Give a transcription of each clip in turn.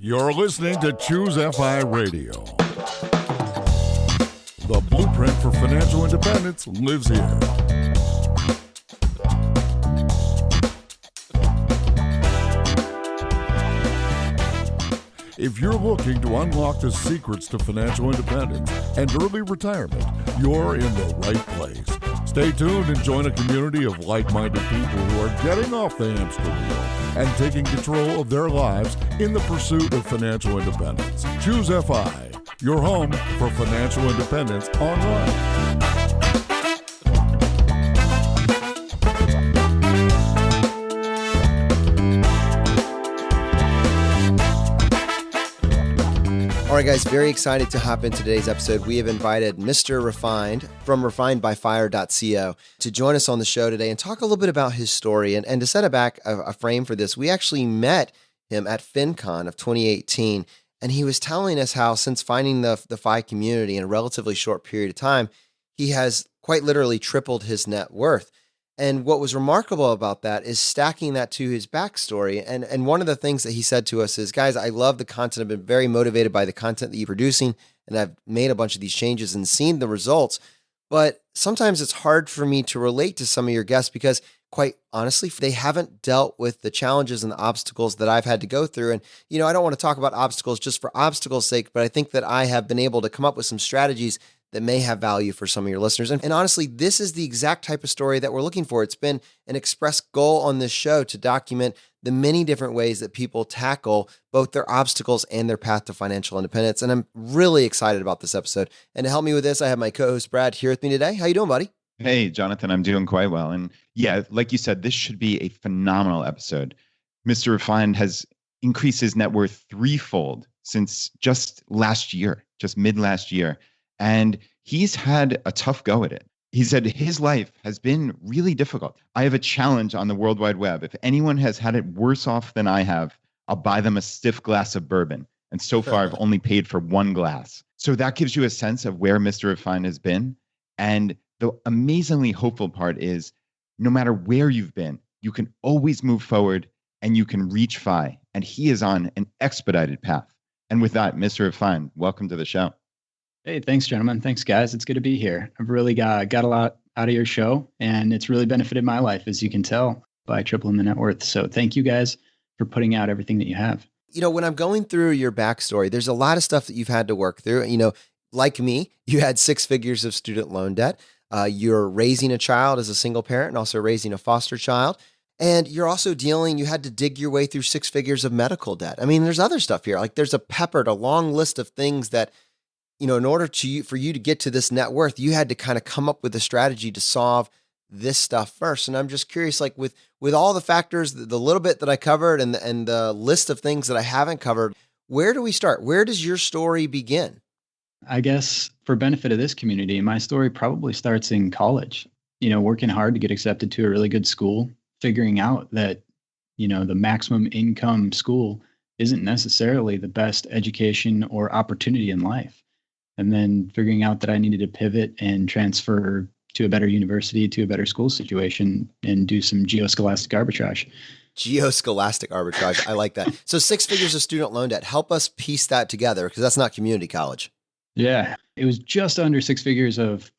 You're listening to Choose FI Radio. The blueprint for financial independence lives here. If you're looking to unlock the secrets to financial independence and early retirement, you're in the right place. Stay tuned and join a community of like-minded people who are getting off the hamster wheel and taking control of their lives in the pursuit of financial independence. Choose FI, your home for financial independence online. All right, guys, very excited to hop into today's episode. We have invited Mr. Refined from refinedbyfire.co to join us on the show today and talk a little bit about his story. And to set it back a frame for this, we actually met him at FinCon of 2018, and he was telling us how since finding the FI community in a relatively short period of time, he has quite literally tripled his net worth. And what was remarkable about that is stacking that to his backstory. And one of the things that he said to us is, guys, I love the content. I've been very motivated by the content that you're producing, and I've made a bunch of these changes and seen the results. But sometimes it's hard for me to relate to some of your guests because, quite honestly, they haven't dealt with the challenges and the obstacles that I've had to go through. And, I don't want to talk about obstacles just for obstacles' sake, but I think that I have been able to come up with some strategies that may have value for some of your listeners. And honestly, this is the exact type of story that we're looking for. It's been an express goal on this show to document the many different ways that people tackle both their obstacles and their path to financial independence. And I'm really excited about this episode. And to help me with this, I have my co-host Brad here with me today. How you doing, buddy? Hey, Jonathan, I'm doing quite well. And yeah, like you said, this should be a phenomenal episode. Mr. Refined has increased his net worth threefold since just mid last year. And he's had a tough go at it. He said his life has been really difficult. I have a challenge on the World Wide Web. If anyone has had it worse off than I have, I'll buy them a stiff glass of bourbon. And so far, I've only paid for one glass. So that gives you a sense of where Mr. Refined has been. And the amazingly hopeful part is no matter where you've been, you can always move forward and you can reach FI. And he is on an expedited path. And with that, Mr. Refined, welcome to the show. Hey, thanks, gentlemen. Thanks, guys. It's good to be here. I've really got a lot out of your show, and it's really benefited my life, as you can tell, by tripling the net worth. So thank you guys for putting out everything that you have. When I'm going through your backstory, there's a lot of stuff that you've had to work through. Like me, you had 6 figures of student loan debt. You're raising a child as a single parent and also raising a foster child. And you're also you had to dig your way through 6 figures of medical debt. I mean, there's other stuff here. Like there's a long list of things that in order for you to get to this net worth, you had to kind of come up with a strategy to solve this stuff first. And I'm just curious, like with all the factors, the little bit that I covered and the list of things that I haven't covered, where do we start? Where does your story begin? I guess for benefit of this community, my story probably starts in college, working hard to get accepted to a really good school, figuring out that, the maximum income school isn't necessarily the best education or opportunity in life. And then figuring out that I needed to pivot and transfer to a better university, to a better school situation, and do some geoscholastic arbitrage. Geoscholastic arbitrage. I like that. So 6 figures of student loan debt. Help us piece that together, because that's not community college. Yeah, it was just under 6 figures of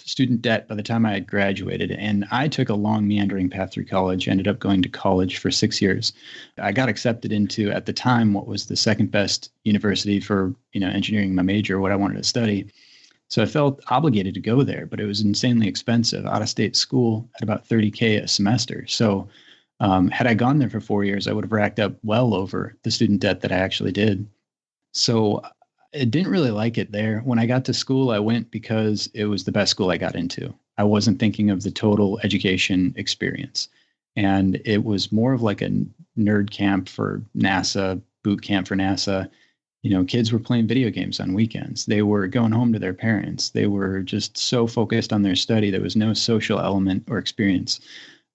student debt by the time I had graduated. And I took a long meandering path through college, ended up going to college for 6 years. I got accepted into, at the time, what was the second best university for, engineering, my major, what I wanted to study. So I felt obligated to go there, but it was insanely expensive. Out of state school at about $30K a semester. So had I gone there for 4 years, I would have racked up well over the student debt that I actually did. So I didn't really like it there. When I got to school, I went because it was the best school I got into. I wasn't thinking of the total education experience. And it was more of like a nerd camp for NASA, boot camp for NASA. Kids were playing video games on weekends. They were going home to their parents. They were just so focused on their study. There was no social element or experience.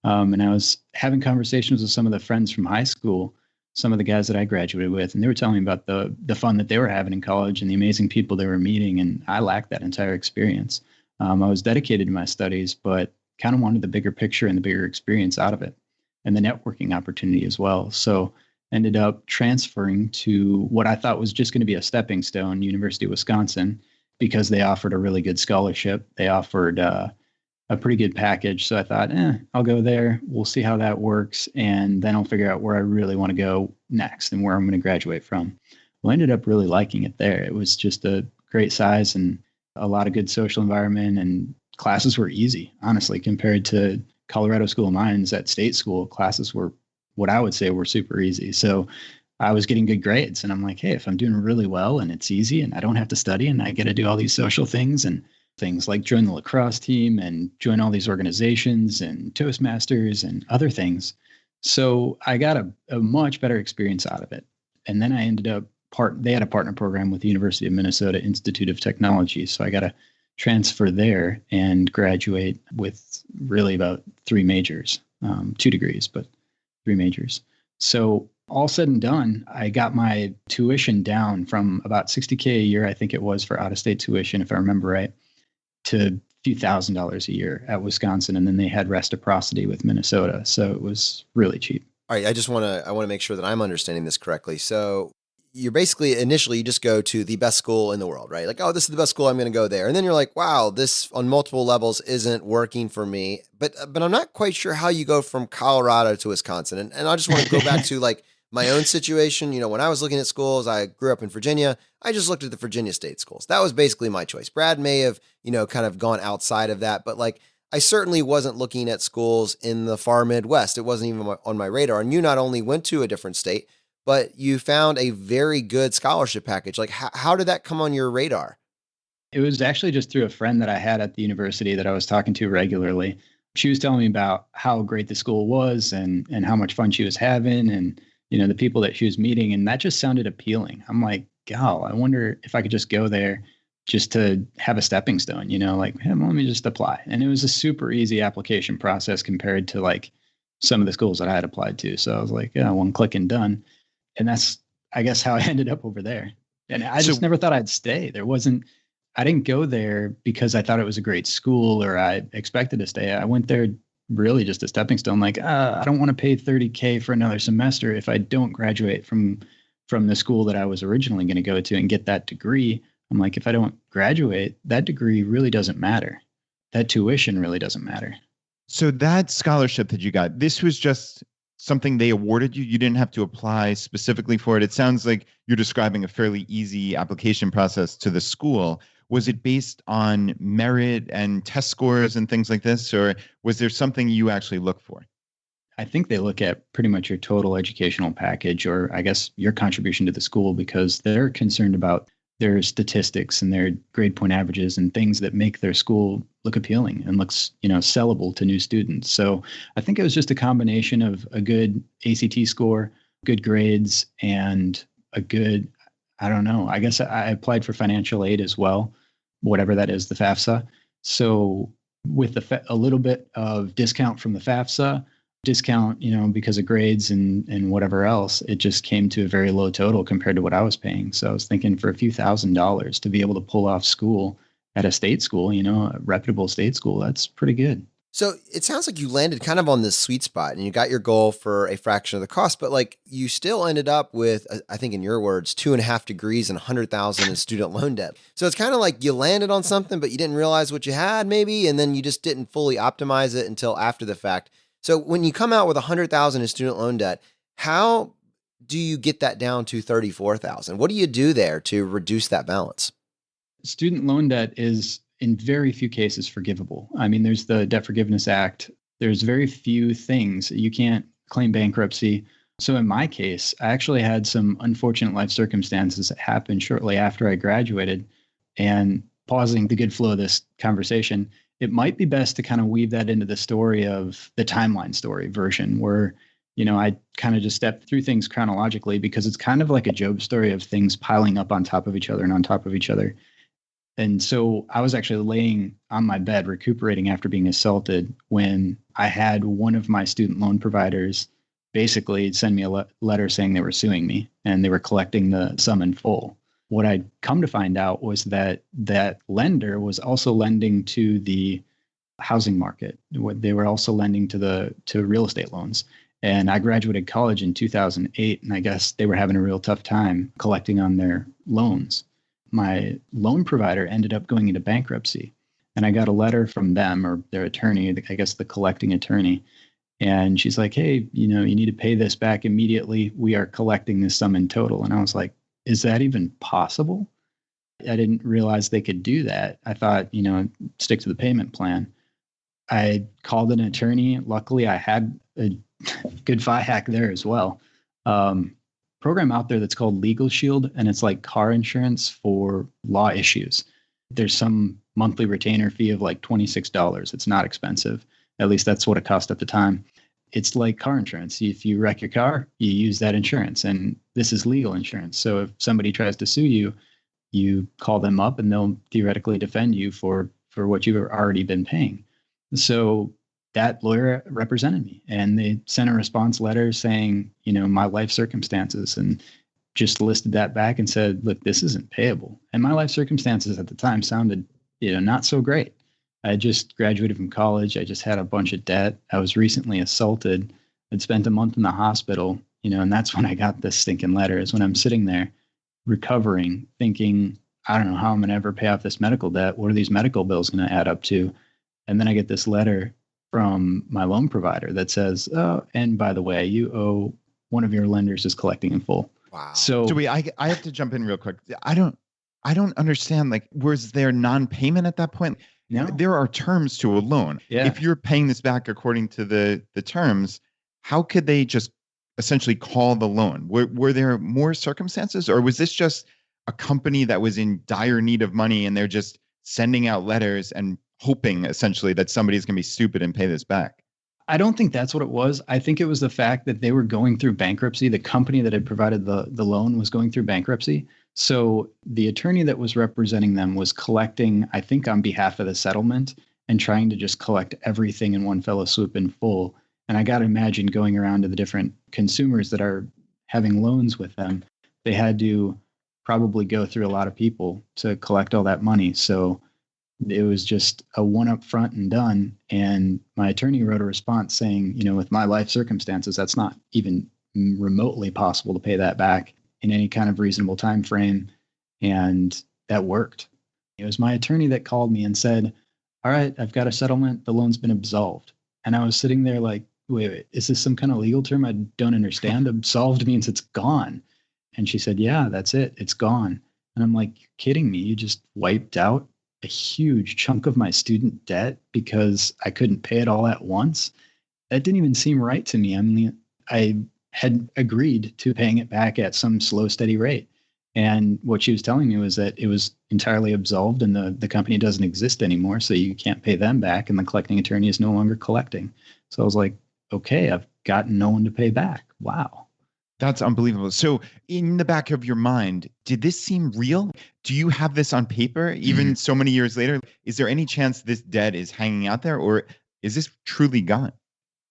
And I was having conversations with some of the friends from high school, some of the guys that I graduated with, and they were telling me about the fun that they were having in college and the amazing people they were meeting. And I lacked that entire experience. I was dedicated to my studies, but kind of wanted the bigger picture and the bigger experience out of it, and the networking opportunity as well. So ended up transferring to what I thought was just going to be a stepping stone, University of Wisconsin, because they offered a really good scholarship. They offered a pretty good package. So I thought, I'll go there. We'll see how that works. And then I'll figure out where I really want to go next and where I'm going to graduate from. Well, I ended up really liking it there. It was just a great size and a lot of good social environment, and classes were easy, honestly, compared to Colorado School of Mines. At state school, classes were what I would say were super easy. So I was getting good grades, and I'm like, hey, if I'm doing really well and it's easy and I don't have to study and I get to do all these social things and things like join the lacrosse team and join all these organizations and Toastmasters and other things. So I got a much better experience out of it. And then I ended up they had a partner program with the University of Minnesota Institute of Technology. So I got to transfer there and graduate with really about 3 majors, 2 degrees, but 3 majors. So all said and done, I got my tuition down from about $60K a year, I think it was, for out-of-state tuition, if I remember right, to a few $1,000s a year at Wisconsin. And then they had reciprocity with Minnesota. So it was really cheap. All right. I want to make sure that I'm understanding this correctly. So you're basically, initially, you just go to the best school in the world, right? Like, oh, this is the best school, I'm going to go there. And then you're like, wow, this on multiple levels isn't working for me. But I'm not quite sure how you go from Colorado to Wisconsin. And I just want to go back to like my own situation. You know, when I was looking at schools, I grew up in Virginia. I just looked at the Virginia state schools. That was basically my choice. Brad may have, kind of gone outside of that, but like, I certainly wasn't looking at schools in the far Midwest. It wasn't even on my radar. And you not only went to a different state, but you found a very good scholarship package. Like, how did that come on your radar? It was actually just through a friend that I had at the university that I was talking to regularly. She was telling me about how great the school was and how much fun she was having and, the people that she was meeting. And that just sounded appealing. I'm like, gal, I wonder if I could just go there just to have a stepping stone, like, hey, let me just apply. And it was a super easy application process compared to like some of the schools that I had applied to. So I was like, yeah, 1 click and done. And that's, I guess, how I ended up over there. And I just never thought I'd stay. I didn't go there because I thought it was a great school or I expected to stay. I went there really just a stepping stone. Like, I don't want to pay $30K for another semester if I don't graduate from the school that I was originally going to go to and get that degree. I'm like, if I don't graduate, that degree really doesn't matter. That tuition really doesn't matter. So that scholarship that you got, this was just something they awarded you? You didn't have to apply specifically for it. It sounds like you're describing a fairly easy application process to the school. Was it based on merit and test scores and things like this? Or was there something you actually look for? I think they look at pretty much your total educational package, or I guess your contribution to the school, because they're concerned about their statistics and their grade point averages and things that make their school look appealing and looks, sellable to new students. So I think it was just a combination of a good ACT score, good grades, and a good, I don't know, I guess I applied for financial aid as well, whatever that is, the FAFSA. So with a little bit of discount from the FAFSA, discount, because of grades and whatever else, it just came to a very low total compared to what I was paying. So I was thinking for a few $1,000s to be able to pull off school at a state school, a reputable state school, that's pretty good. So it sounds like you landed kind of on this sweet spot and you got your goal for a fraction of the cost, but like you still ended up with, I think in your words, 2.5 degrees and 100,000 in student loan debt. So it's kind of like you landed on something, but you didn't realize what you had maybe, and then you just didn't fully optimize it until after the fact. So when you come out with 100,000 in student loan debt, how do you get that down to 34,000? What do you do there to reduce that balance? Student loan debt is in very few cases forgivable. I mean, there's the Debt Forgiveness Act. There's very few things. You can't claim bankruptcy. So in my case, I actually had some unfortunate life circumstances that happened shortly after I graduated. And pausing the good flow of this conversation, it might be best to kind of weave that into the story of the timeline story version where, I kind of just stepped through things chronologically because it's kind of like a Job story of things piling up on top of each other and on top of each other. And so I was actually laying on my bed recuperating after being assaulted when I had one of my student loan providers basically send me a letter saying they were suing me and they were collecting the sum in full. What I'd come to find out was that lender was also lending to the housing market. They were also lending to real estate loans. And I graduated college in 2008, and I guess they were having a real tough time collecting on their loans. My loan provider ended up going into bankruptcy, and I got a letter from them, or their attorney, I guess the collecting attorney. And she's like, hey, you need to pay this back immediately. We are collecting this sum in total. And I was like, is that even possible? I didn't realize they could do that. I thought, stick to the payment plan. I called an attorney. Luckily, I had a good fi hack there as well. Program out there that's called Legal Shield, and it's like car insurance for law issues. There's some monthly retainer fee of like $26. It's not expensive. At least that's what it cost at the time. It's like car insurance. If you wreck your car, you use that insurance, and this is legal insurance. So if somebody tries to sue you, you call them up and they'll theoretically defend you for what you've already been paying. So that lawyer represented me, and they sent a response letter saying, my life circumstances, and just listed that back and said, look, this isn't payable. And my life circumstances at the time sounded, not so great. I just graduated from college. I just had a bunch of debt. I was recently assaulted. I'd spent a month in the hospital, and that's when I got this stinking letter, is when I'm sitting there recovering, thinking, I don't know how I'm going to ever pay off this medical debt. What are these medical bills going to add up to? And then I get this letter from my loan provider that says, oh, and by the way, you owe one of your lenders is collecting in full. Wow. So wait, I have to jump in real quick. I don't understand. Like, was there non-payment at that point? No. There are terms to a loan. Yeah. If you're paying this back according to the terms, how could they just essentially call the loan? Were there more circumstances, or was this just a company that was in dire need of money and they're just sending out letters and hoping essentially that somebody's going to be stupid and pay this back? I don't think that's what it was. I think it was the fact that they were going through bankruptcy. The company that had provided the loan was going through bankruptcy. So the attorney that was representing them was collecting, I think, on behalf of the settlement, and trying to just collect everything in one fell swoop in full. And I got to imagine going around to the different consumers that are having loans with them, they had to probably go through a lot of people to collect all that money. So it was just a one up front and done. And my attorney wrote a response saying, with my life circumstances, that's not even remotely possible to pay that back in any kind of reasonable time frame. And that worked. It was my attorney that called me and said, all right, I've got a settlement. The loan's been absolved. And I was sitting there like, wait, is this some kind of legal term I don't understand? Absolved means it's gone. And she said, yeah, that's it. It's gone. And I'm like, you're kidding me. You just wiped out a huge chunk of my student debt because I couldn't pay it all at once. That didn't even seem right to me. I mean, I had agreed to paying it back at some slow, steady rate. And what she was telling me was that it was entirely absolved and the company doesn't exist anymore, so you can't pay them back, and the collecting attorney is no longer collecting. So I was like, okay, I've got no one to pay back. Wow. That's unbelievable. So in the back of your mind, did this seem real? Do you have this on paper even so many years later? Is there any chance this debt is hanging out there, or is this truly gone?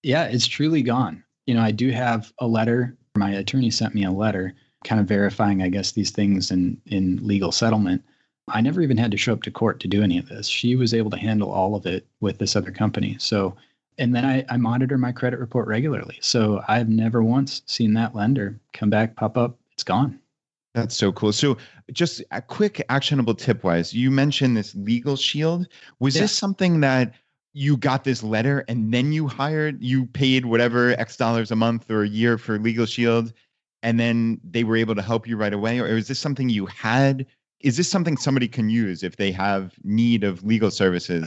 Yeah, it's truly gone. I do have a letter. My attorney sent me a letter kind of verifying, I guess, these things in legal settlement. I never even had to show up to court to do any of this. She was able to handle all of it with this other company. So, and then I monitor my credit report regularly. So I've never once seen that lender come back, pop up, it's gone. That's so cool. So just a quick actionable tip wise, you mentioned this Legal Shield. Was this something that you got this letter and then you paid whatever X dollars a month or a year for Legal Shield, and then they were able to help you right away? Or is this something you had? Is this something somebody can use if they have need of legal services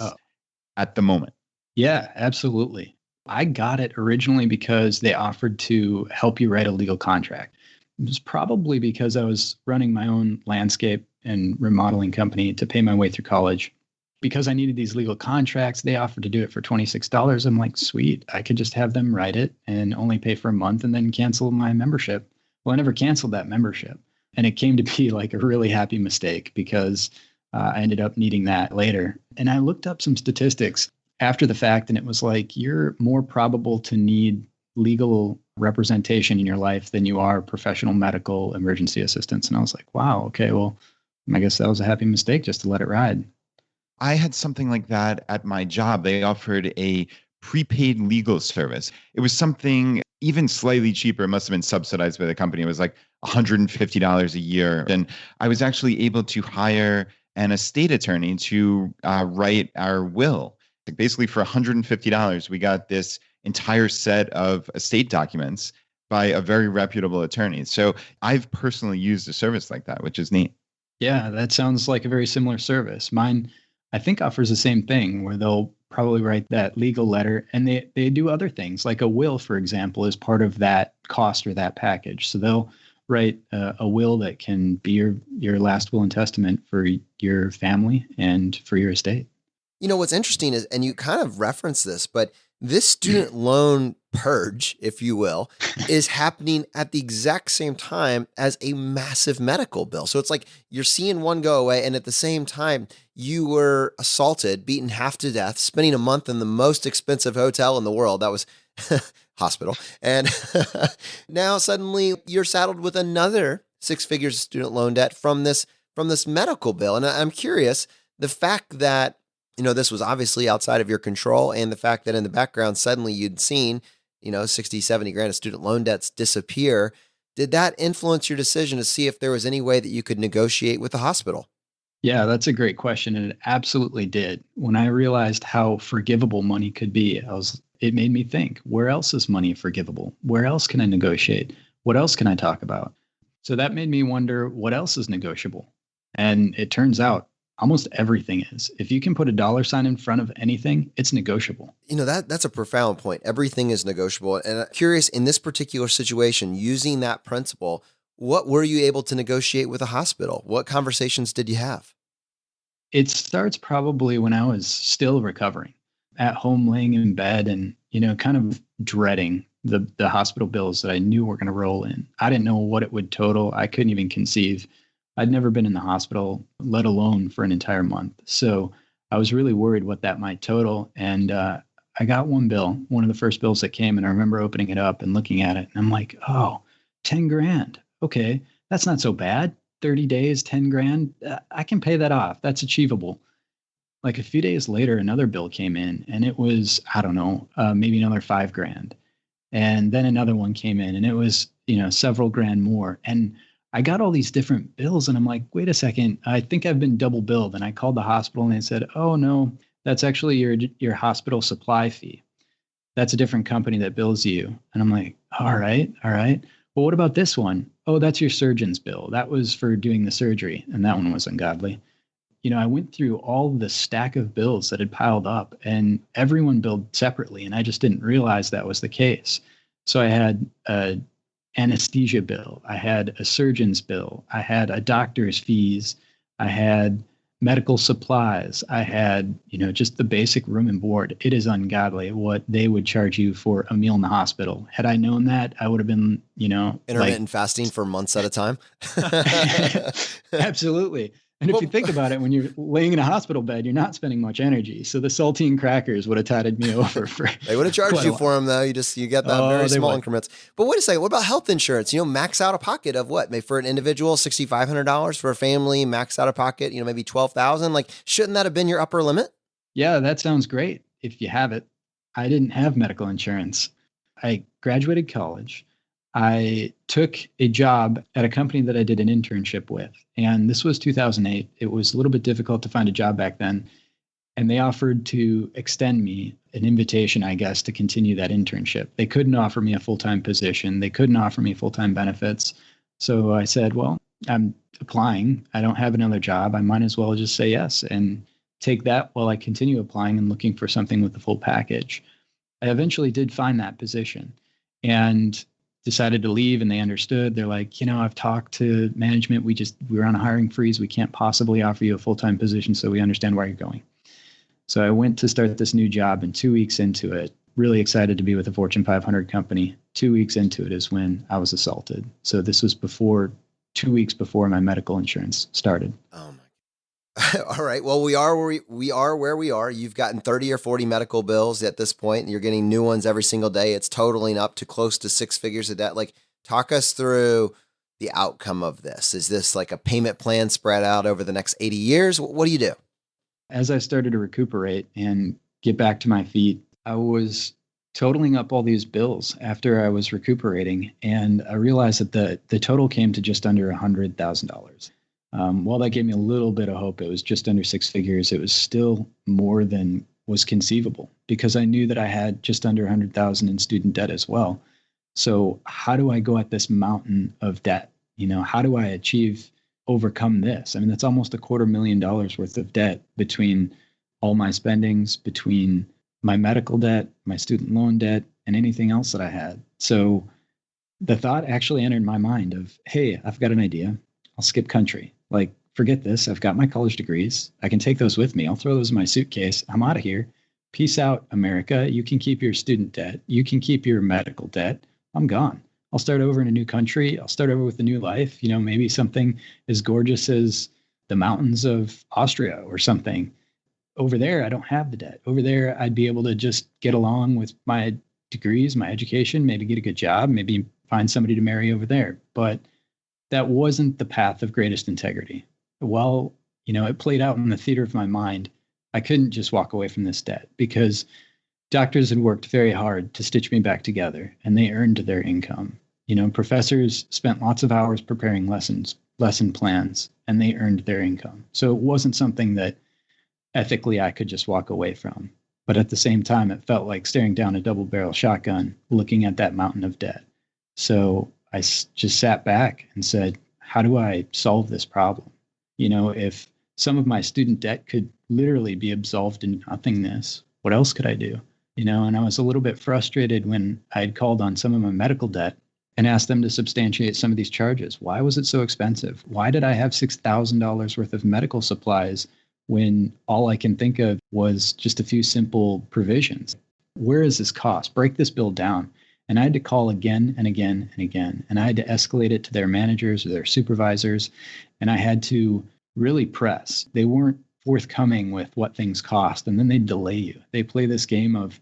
at the moment? Yeah, absolutely. I got it originally because they offered to help you write a legal contract. It was probably because I was running my own landscape and remodeling company to pay my way through college. Because I needed these legal contracts, they offered to do it for $26. I'm like, sweet, I could just have them write it and only pay for a month and then cancel my membership. Well, I never canceled that membership. And it came to be like a really happy mistake because I ended up needing that later. And I looked up some statistics after the fact, and it was like, you're more probable to need legal representation in your life than you are professional medical emergency assistance. And I was like, wow, okay, well, I guess that was a happy mistake just to let it ride. I had something like that at my job. They offered a prepaid legal service. It was something even slightly cheaper. It must have been subsidized by the company. It was like $150 a year. And I was actually able to hire an estate attorney to write our will. Like basically for $150, we got this entire set of estate documents by a very reputable attorney. So I've personally used a service like that, which is neat. Yeah, that sounds like a very similar service. Mine, I think, offers the same thing where they'll probably write that legal letter, and they do other things. Like a will, for example, is part of that cost or that package. So they'll write a will that can be your last will and testament for your family and for your estate. You know, what's interesting is, and you kind of referenced this, but this student loan purge, if you will, is happening at the exact same time as a massive medical bill. So it's like you're seeing one go away, and at the same time, you were assaulted, beaten half to death, spending a month in the most expensive hotel in the world. That was hospital. And now suddenly you're saddled with another 6 figures of student loan debt from this medical bill. And I'm curious, the fact that, you know, this was obviously outside of your control, and the fact that in the background, suddenly you'd seen, 60, 70 grand of student loan debts disappear. Did that influence your decision to see if there was any way that you could negotiate with the hospital? Yeah, that's a great question. And it absolutely did. When I realized how forgivable money could be, it made me think, where else is money forgivable? Where else can I negotiate? What else can I talk about? So that made me wonder, what else is negotiable? And it turns out almost everything is. If you can put a dollar sign in front of anything, it's negotiable. That's a profound point. Everything is negotiable. And I'm curious, in this particular situation, using that principle, what were you able to negotiate with a hospital? What conversations did you have? It starts probably when I was still recovering, at home laying in bed and, kind of dreading the hospital bills that I knew were going to roll in. I didn't know what it would total. I couldn't even conceive. I'd never been in the hospital, let alone for an entire month. So I was really worried what that might total. And I got one bill, one of the first bills that came, and I remember opening it up and looking at it. And I'm like, oh, 10 grand. Okay, that's not so bad. 30 days, 10 grand. I can pay that off. That's achievable. Like a few days later, another bill came in, and it was, I don't know, maybe another 5 grand. And then another one came in, and it was, several grand more. And I got all these different bills, and I'm like, wait a second, I think I've been double billed. And I called the hospital, and they said, oh no, that's actually your hospital supply fee. That's a different company that bills you. And I'm like, all right. Well, what about this one? Oh, that's your surgeon's bill. That was for doing the surgery. And that one was ungodly. I went through all the stack of bills that had piled up, and everyone billed separately. And I just didn't realize that was the case. So I had a anesthesia bill. I had a surgeon's bill. I had a doctor's fees. I had medical supplies. I had, just the basic room and board. It is ungodly what they would charge you for a meal in the hospital. Had I known that, I would have been, intermittent fasting for months at a time. Absolutely. And if you think about it, when you're laying in a hospital bed, you're not spending much energy. So the saltine crackers would have tided me over for. They would have charged you for them, though. You get that very small increments. But wait a second. What about health insurance? Max out of pocket of what? Maybe for an individual, $6,500. For a family, max out of pocket, maybe $12,000. Like, shouldn't that have been your upper limit? Yeah, that sounds great if you have it. I didn't have medical insurance. I graduated college. I took a job at a company that I did an internship with. And this was 2008. It was a little bit difficult to find a job back then. And they offered to extend me an invitation, I guess, to continue that internship. They couldn't offer me a full-time position. They couldn't offer me full-time benefits. So I said, well, I'm applying. I don't have another job. I might as well just say yes and take that while I continue applying and looking for something with the full package. I eventually did find that position and decided to leave, and they understood. They're like, I've talked to management. We're on a hiring freeze. We can't possibly offer you a full-time position, so we understand why you're going. So I went to start this new job, and 2 weeks into it, really excited to be with a Fortune 500 company. 2 weeks into it is when I was assaulted. So this was 2 weeks before my medical insurance started. Oh my. All right. Well, we are where we are. You've gotten 30 or 40 medical bills at this point, and you're getting new ones every single day. It's totaling up to close to 6 figures of debt. Like, talk us through the outcome of this. Is this like a payment plan spread out over the next 80 years? What do you do? As I started to recuperate and get back to my feet, I was totaling up all these bills after I was recuperating, and I realized that the total came to just under $100,000. While that gave me a little bit of hope, it was just under six figures. It was still more than was conceivable because I knew that I had just under 100,000 in student debt as well. So how do I go at this mountain of debt? How do I overcome this? I mean, that's almost $250,000 worth of debt between all my spendings, between my medical debt, my student loan debt, and anything else that I had. So the thought actually entered my mind of, hey, I've got an idea. I'll skip country. Like, forget this. I've got my college degrees. I can take those with me. I'll throw those in my suitcase. I'm out of here. Peace out, America. You can keep your student debt. You can keep your medical debt. I'm gone. I'll start over in a new country. I'll start over with a new life. Maybe something as gorgeous as the mountains of Austria or something. Over there, I don't have the debt. Over there, I'd be able to just get along with my degrees, my education, maybe get a good job, maybe find somebody to marry over there. But that wasn't the path of greatest integrity. Well, it played out in the theater of my mind. I couldn't just walk away from this debt because doctors had worked very hard to stitch me back together, and they earned their income. Professors spent lots of hours preparing lesson plans, and they earned their income. So it wasn't something that ethically I could just walk away from. But at the same time, it felt like staring down a double-barrel shotgun, looking at that mountain of debt. So I just sat back and said, how do I solve this problem? If some of my student debt could literally be absolved in nothingness, what else could I do? And I was a little bit frustrated when I had called on some of my medical debt and asked them to substantiate some of these charges. Why was it so expensive? Why did I have $6,000 worth of medical supplies when all I can think of was just a few simple provisions? Where is this cost? Break this bill down. And I had to call again and again and again. And I had to escalate it to their managers or their supervisors. And I had to really press. They weren't forthcoming with what things cost. And then they delay you. They play this game of,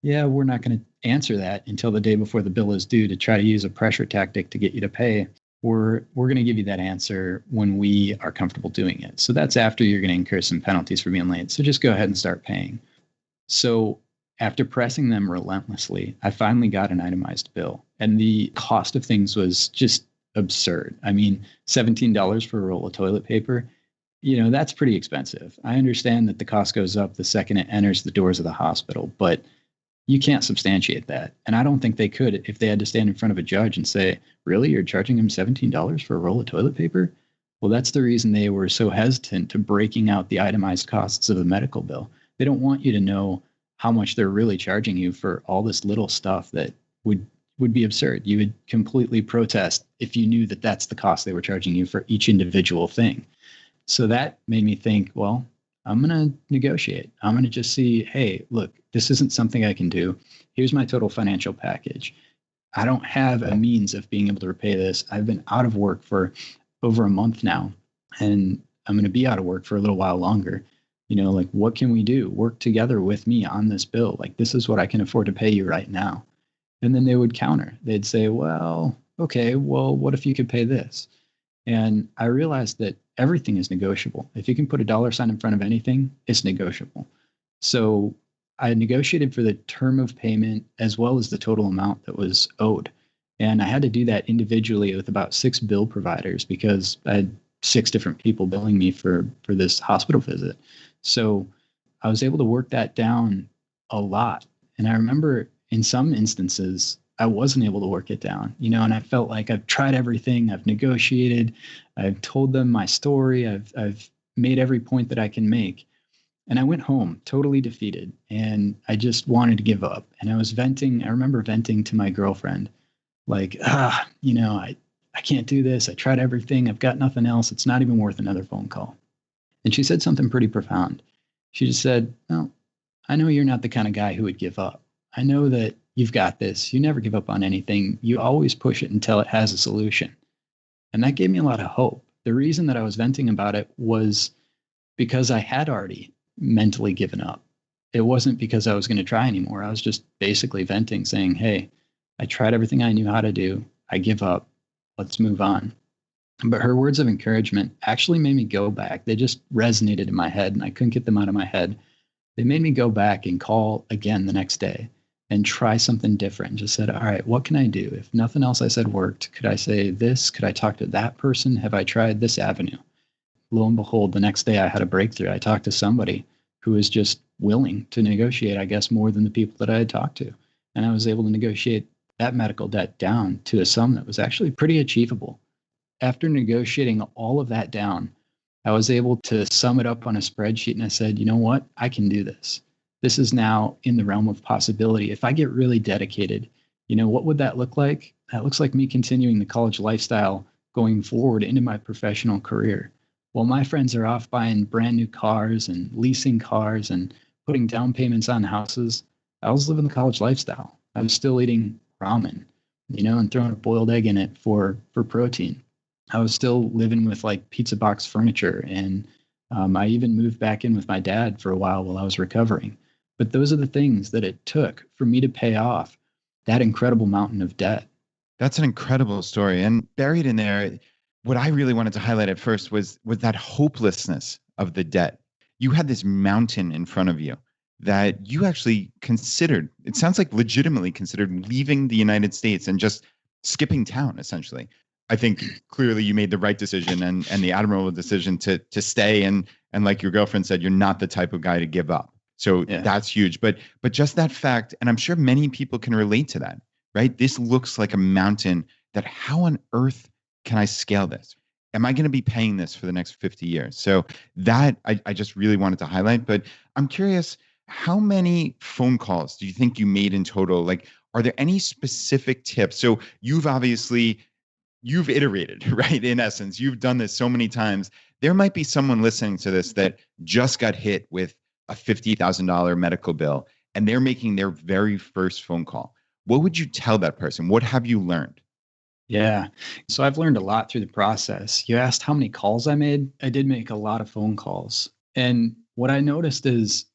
yeah, we're not going to answer that until the day before the bill is due to try to use a pressure tactic to get you to pay. We're going to give you that answer when we are comfortable doing it. So that's after you're going to incur some penalties for being late. So just go ahead and start paying. So after pressing them relentlessly, I finally got an itemized bill. And the cost of things was just absurd. I mean, $17 for a roll of toilet paper, that's pretty expensive. I understand that the cost goes up the second it enters the doors of the hospital, but you can't substantiate that. And I don't think they could if they had to stand in front of a judge and say, really, you're charging them $17 for a roll of toilet paper? Well, that's the reason they were so hesitant to breaking out the itemized costs of a medical bill. They don't want you to know how much they're really charging you for all this little stuff that would be absurd. You would completely protest if you knew that that's the cost they were charging you for each individual thing. So that made me think, well, I'm going to negotiate. I'm going to just see, hey, look, this isn't something I can do. Here's my total financial package. I don't have a means of being able to repay this. I've been out of work for over a month now, and I'm going to be out of work for a little while longer. What can we do? Work together with me on this bill. This is what I can afford to pay you right now. And then they would counter. They'd say, well, okay, well, what if you could pay this? And I realized that everything is negotiable. If you can put a dollar sign in front of anything, it's negotiable. So I negotiated for the term of payment as well as the total amount that was owed. And I had to do that individually with about 6 bill providers because I had 6 different people billing me for this hospital visit. So I was able to work that down a lot. And I remember in some instances, I wasn't able to work it down, and I felt like I've tried everything. I've negotiated. I've told them my story. I've made every point that I can make. And I went home totally defeated, and I just wanted to give up. And I was venting. I remember venting to my girlfriend, I can't do this. I tried everything. I've got nothing else. It's not even worth another phone call. And she said something pretty profound. She just said, well, I know you're not the kind of guy who would give up. I know that you've got this. You never give up on anything. You always push it until it has a solution. And that gave me a lot of hope. The reason that I was venting about it was because I had already mentally given up. It wasn't because I was going to try anymore. I was just basically venting, saying, hey, I tried everything I knew how to do. I give up. Let's move on. But her words of encouragement actually made me go back. They just resonated in my head, and I couldn't get them out of my head. They made me go back and call again the next day and try something different. And just said, all right, what can I do? If nothing else I said worked, could I say this? Could I talk to that person? Have I tried this avenue? Lo and behold, the next day I had a breakthrough. I talked to somebody who was just willing to negotiate, I guess, more than the people that I had talked to. And I was able to negotiate that medical debt down to a sum that was actually pretty achievable. After negotiating all of that down, I was able to sum it up on a spreadsheet, and I said, you know what? I can do this. This is now in the realm of possibility. If I get really dedicated, what would that look like? That looks like me continuing the college lifestyle going forward into my professional career. While my friends are off buying brand new cars and leasing cars and putting down payments on houses, I was living the college lifestyle. I was still eating ramen, and throwing a boiled egg in it for protein. I was still living with like pizza box furniture, and I even moved back in with my dad for a while I was recovering. But those are the things that it took for me to pay off that incredible mountain of debt. That's an incredible story. And buried in there, what I really wanted to highlight at first was that hopelessness of the debt. You had this mountain in front of you that you actually considered, it sounds like legitimately considered leaving the United States and just skipping town, essentially. I think clearly you made the right decision and the admirable decision to stay. And like your girlfriend said, you're not the type of guy to give up. So yeah, that's huge. But just that fact, and I'm sure many people can relate to that, right? This looks like a mountain that how on earth can I scale this? Am I going to be paying this for the next 50 years? So that I just really wanted to highlight. But I'm curious, how many phone calls do you think you made in total? Like, are there any specific tips? So you've iterated, right? In essence, you've done this so many times. There might be someone listening to this that just got hit with a $50,000 medical bill and they're making their very first phone call. What would you tell that person? What have you learned? Yeah. So I've learned a lot through the process. You asked how many calls I made. I did make a lot of phone calls. And what I noticed is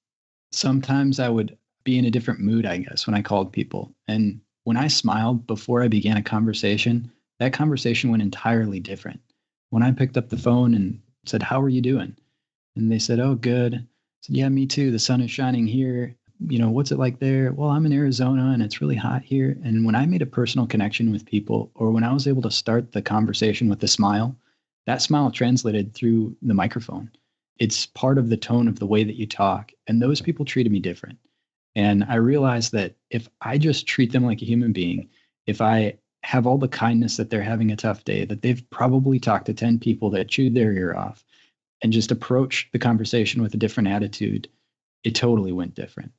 sometimes I would be in a different mood, I guess, when I called people. And when I smiled before I began a conversation, that conversation went entirely different. When I picked up the phone and said, "How are you doing?" And they said, "Oh, good." I said, "Yeah, me too. The sun is shining here. What's it like there?" "Well, I'm in Arizona and it's really hot here." And when I made a personal connection with people, or when I was able to start the conversation with a smile, that smile translated through the microphone. It's part of the tone of the way that you talk. And those people treated me different. And I realized that if I just treat them like a human being, if I have all the kindness that they're having a tough day, that they've probably talked to 10 people that chewed their ear off, and just approach the conversation with a different attitude, it totally went different.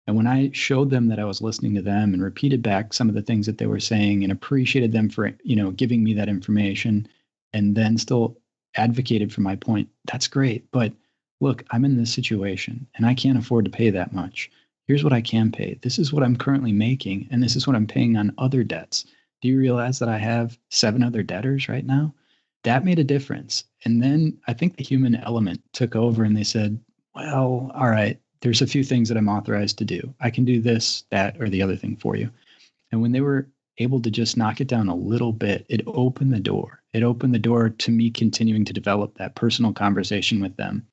And when I showed them that I was listening to them and repeated back some of the things that they were saying and appreciated them for, giving me that information, and then still advocated for my point, that's great. But look, I'm in this situation and I can't afford to pay that much. Here's what I can pay. This is what I'm currently making, and this is what I'm paying on other debts. Do you realize that I have 7 other debtors right now? That made a difference. And then I think the human element took over and they said, well, all right, there's a few things that I'm authorized to do. I can do this, that, or the other thing for you. And when they were able to just knock it down a little bit, it opened the door. It opened the door to me continuing to develop that personal conversation with them.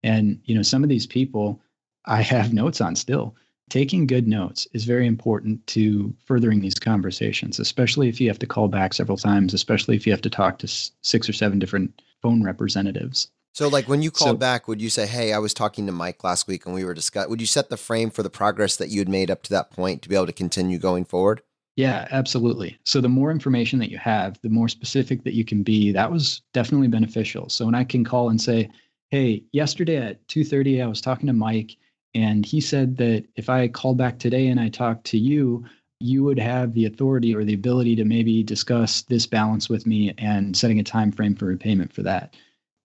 And, some of these people I have notes on still. Taking good notes is very important to furthering these conversations, especially if you have to call back several times, especially if you have to talk to 6 or 7 different phone representatives. So like when you called back, would you say, "Hey, I was talking to Mike last week and we were discussing," would you set the frame for the progress that you had made up to that point to be able to continue going forward? Yeah, absolutely. So the more information that you have, the more specific that you can be. That was definitely beneficial. So when I can call and say, "Hey, yesterday at 2:30, I was talking to Mike, and he said that if I called back today and I talked to you, you would have the authority or the ability to maybe discuss this balance with me and setting a time frame for repayment for that.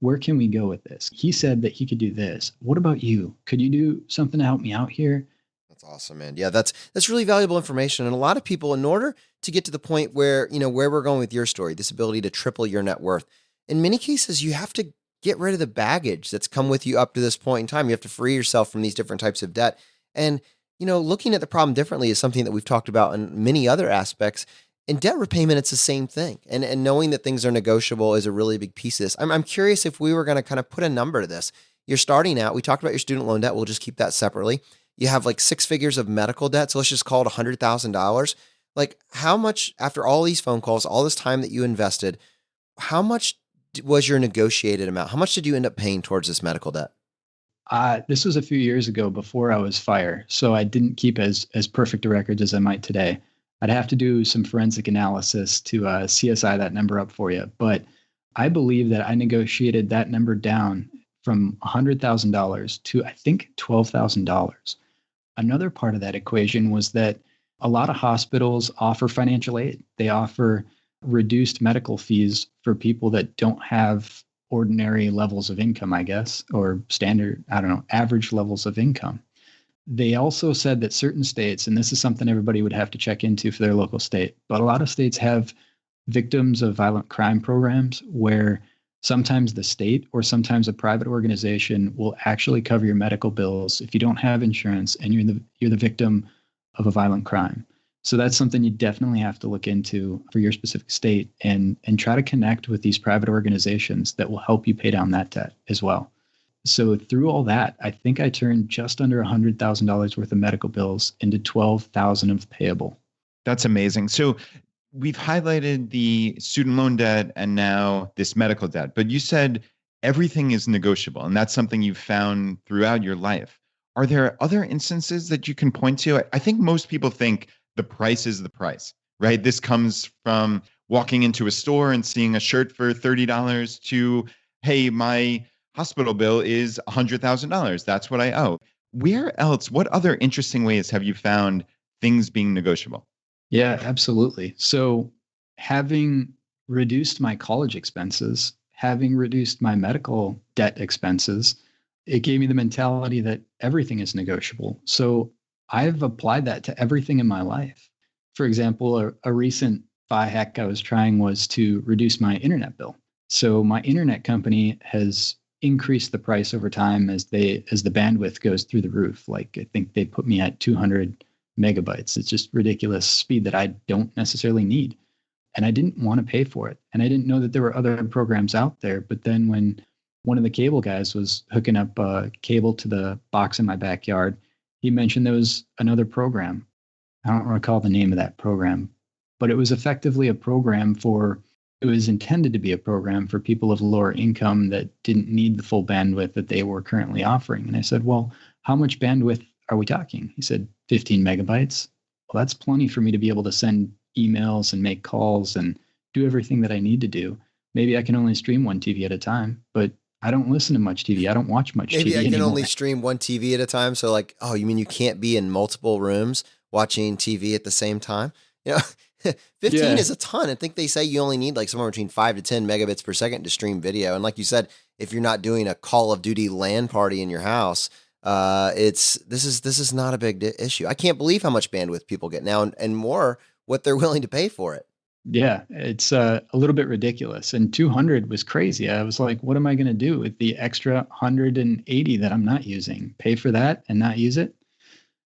Where can we go with this? He said that he could do this. What about you? Could you do something to help me out here?" That's awesome, man. Yeah, that's really valuable information. And a lot of people, in order to get to the point where, where we're going with your story, this ability to triple your net worth, in many cases, you have to get rid of the baggage that's come with you up to this point in time. You have to free yourself from these different types of debt. And, looking at the problem differently is something that we've talked about in many other aspects. In debt repayment, it's the same thing. And knowing that things are negotiable is a really big piece of this. I'm curious if we were going to kind of put a number to this. You're starting out, we talked about your student loan debt. We'll just keep that separately. you have like 6 figures of medical debt. So let's just call it $100,000. Like, how much, after all these phone calls, all this time that you invested, how much was your negotiated amount? How much did you end up paying towards this medical debt? This was a few years ago before I was fired, so I didn't keep as perfect a record as I might today. I'd have to do some forensic analysis to CSI that number up for you, but I believe that I negotiated that number down from $100,000 to, I think, $12,000. Another part of that equation was that a lot of hospitals offer financial aid. They offer reduced medical fees for people that don't have ordinary levels of income, I guess, or standard, I don't know, average levels of income. They also said that certain states, and this is something everybody would have to check into for their local state, but a lot of states have victims of violent crime programs where sometimes the state or sometimes a private organization will actually cover your medical bills if you don't have insurance and you're the victim of a violent crime. So that's something you definitely have to look into for your specific state and try to connect with these private organizations that will help you pay down that debt as well. So through all that, I think I turned just under $100,000 worth of medical bills into $12,000 of payable. That's amazing. So we've highlighted the student loan debt and now this medical debt, but you said everything is negotiable, and that's something you've found throughout your life. Are there other instances that you can point to? I think most people think the price is the price, right? This comes from walking into a store and seeing a shirt for $30 to, hey, my hospital bill is $100,000. That's what I owe. Where else, what other interesting ways have you found things being negotiable? Yeah, absolutely. So having reduced my college expenses, having reduced my medical debt expenses, it gave me the mentality that everything is negotiable. So I've applied that to everything in my life. For example, a recent FI hack I was trying was to reduce my internet bill. So my internet company has increased the price over time as the bandwidth goes through the roof. Like, I think they put me at 200 megabytes. It's just ridiculous speed that I don't necessarily need. And I didn't want to pay for it. And I didn't know that there were other programs out there. But then when one of the cable guys was hooking up a cable to the box in my backyard, he mentioned there was another program. I don't recall the name of that program, but it was effectively a program it was intended to be a program for people of lower income that didn't need the full bandwidth that they were currently offering. And I said, well, how much bandwidth are we talking? He said, 15 megabytes. Well, that's plenty for me to be able to send emails and make calls and do everything that I need to do. Maybe I can only stream one TV at a time, but I don't listen to much TV. I don't watch much TV Maybe I can anymore. only stream one TV at a time. So like, oh, you mean you can't be in multiple rooms watching TV at the same time? You know, 15 is a ton. I think they say you only need like somewhere between 5 to 10 megabits per second to stream video. And like you said, if you're not doing a Call of Duty LAN party in your house, this is not a big issue. I can't believe how much bandwidth people get now and more what they're willing to pay for it. Yeah, it's a little bit ridiculous. And 200 was crazy. I was like, what am I going to do with the extra 180 that I'm not using? Pay for that and not use it?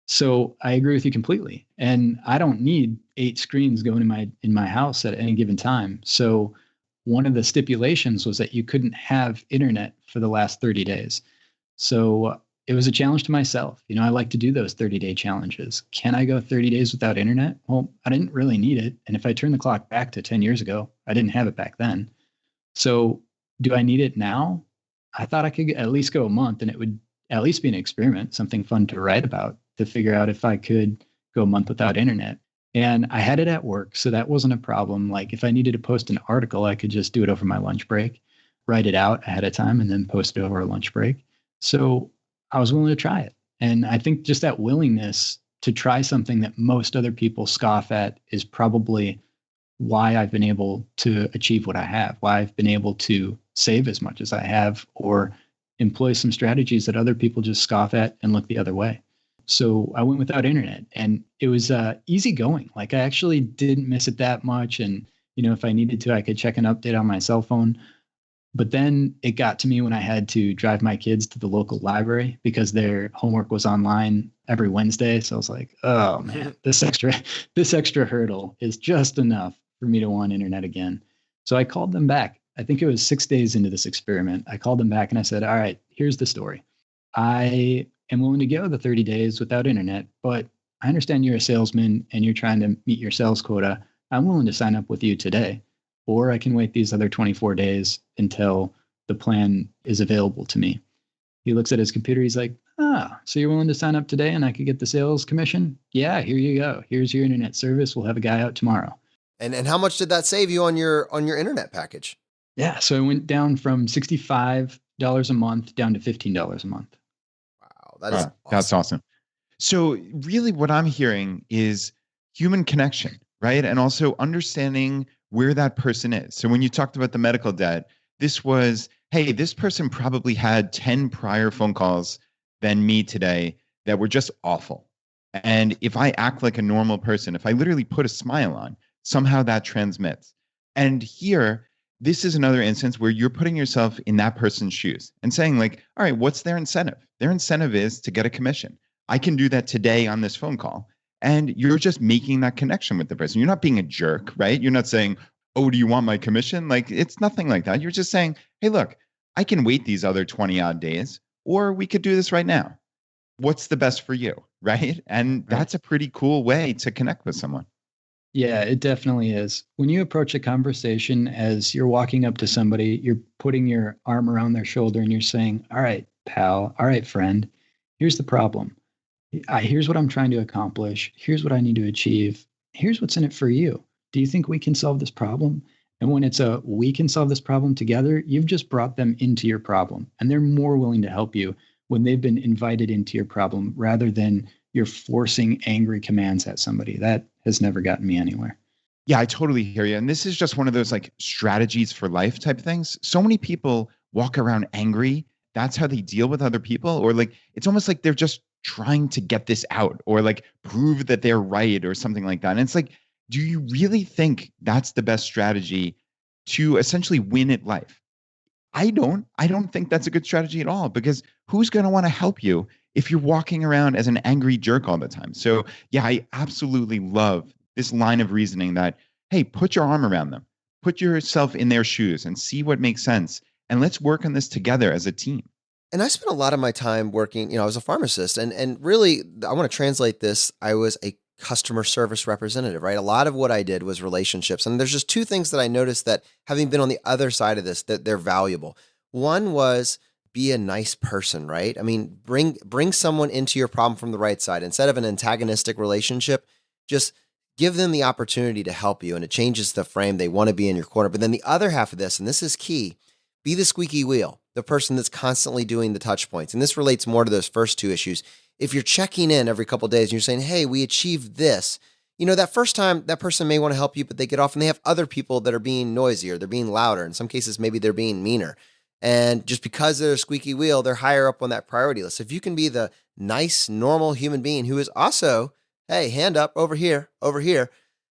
So I agree with you completely. And I don't need 8 screens going in my house at any given time. So one of the stipulations was that you couldn't have internet for the last 30 days. So it was a challenge to myself. You know, I like to do those 30-day challenges. Can I go 30 days without internet? Well, I didn't really need it. And if I turn the clock back to 10 years ago, I didn't have it back then. So do I need it now? I thought I could at least go a month, and it would at least be an experiment, something fun to write about, to figure out if I could go a month without internet. And I had it at work, so that wasn't a problem. Like if I needed to post an article, I could just do it over my lunch break, write it out ahead of time, and then post it over a lunch break. So I was willing to try it. And I think just that willingness to try something that most other people scoff at is probably why I've been able to achieve what I have, why I've been able to save as much as I have, or employ some strategies that other people just scoff at and look the other way. So I went without internet, and it was easy going. Like I actually didn't miss it that much. And, you know, if I needed to, I could check an update on my cell phone. But then it got to me when I had to drive my kids to the local library because their homework was online every Wednesday. So I was like, oh man, this extra hurdle is just enough for me to want internet again. So I called them back. I think it was 6 days into this experiment. I called them back and I said, all right, here's the story. I am willing to go the 30 days without internet, but I understand you're a salesman and you're trying to meet your sales quota. I'm willing to sign up with you today, or I can wait these other 24 days until the plan is available to me. He looks at his computer. He's like, so you're willing to sign up today and I could get the sales commission? Yeah, here you go. Here's your internet service. We'll have a guy out tomorrow. And how much did that save you on your internet package? Yeah, so it went down from $65 a month down to $15 a month. Wow, that is awesome. That's awesome. So really what I'm hearing is human connection, right? And also understanding where that person is. So when you talked about the medical debt, this was, hey, this person probably had 10 prior phone calls than me today that were just awful. And if I act like a normal person, if I literally put a smile on, somehow that transmits. And here, this is another instance where you're putting yourself in that person's shoes and saying like, all right, what's their incentive? Their incentive is to get a commission. I can do that today on this phone call. And you're just making that connection with the person. You're not being a jerk, right? You're not saying, oh, do you want my commission? Like, it's nothing like that. You're just saying, hey, look, I can wait these other 20 odd days, or we could do this right now. What's the best for you, right? And that's a pretty cool way to connect with someone. Yeah, it definitely is. When you approach a conversation as you're walking up to somebody, you're putting your arm around their shoulder and you're saying, all right, pal, all right, friend, here's the problem. Here's what I'm trying to accomplish. Here's what I need to achieve. Here's what's in it for you. Do you think we can solve this problem? And when it's a we can solve this problem together, you've just brought them into your problem. And they're more willing to help you when they've been invited into your problem rather than you're forcing angry commands at somebody. That has never gotten me anywhere. Yeah, I totally hear you. And this is just one of those like strategies for life type things. So many people walk around angry. That's how they deal with other people. Or like, it's almost like they're just trying to get this out or like prove that they're right or something like that. And it's like, do you really think that's the best strategy to essentially win at life? I don't think that's a good strategy at all, because who's going to want to help you if you're walking around as an angry jerk all the time? So yeah, I absolutely love this line of reasoning that, hey, put your arm around them, put yourself in their shoes and see what makes sense. And let's work on this together as a team. And I spent a lot of my time working, I was a pharmacist and really, I want to translate this. I was a customer service representative, right? A lot of what I did was relationships. And there's just two things that I noticed that, having been on the other side of this, that they're valuable. One was be a nice person, right? I mean, bring someone into your problem from the right side. Instead of an antagonistic relationship, just give them the opportunity to help you, and it changes the frame. They want to be in your corner. But then the other half of this, and this is key, be the squeaky wheel, the person that's constantly doing the touch points. And this relates more to those first two issues. If you're checking in every couple of days and you're saying, hey, we achieved this, that first time that person may want to help you, but they get off and they have other people that are being noisier, they're being louder. In some cases, maybe they're being meaner. And just because they're a squeaky wheel, they're higher up on that priority list. If you can be the nice, normal human being who is also, hey, hand up over here,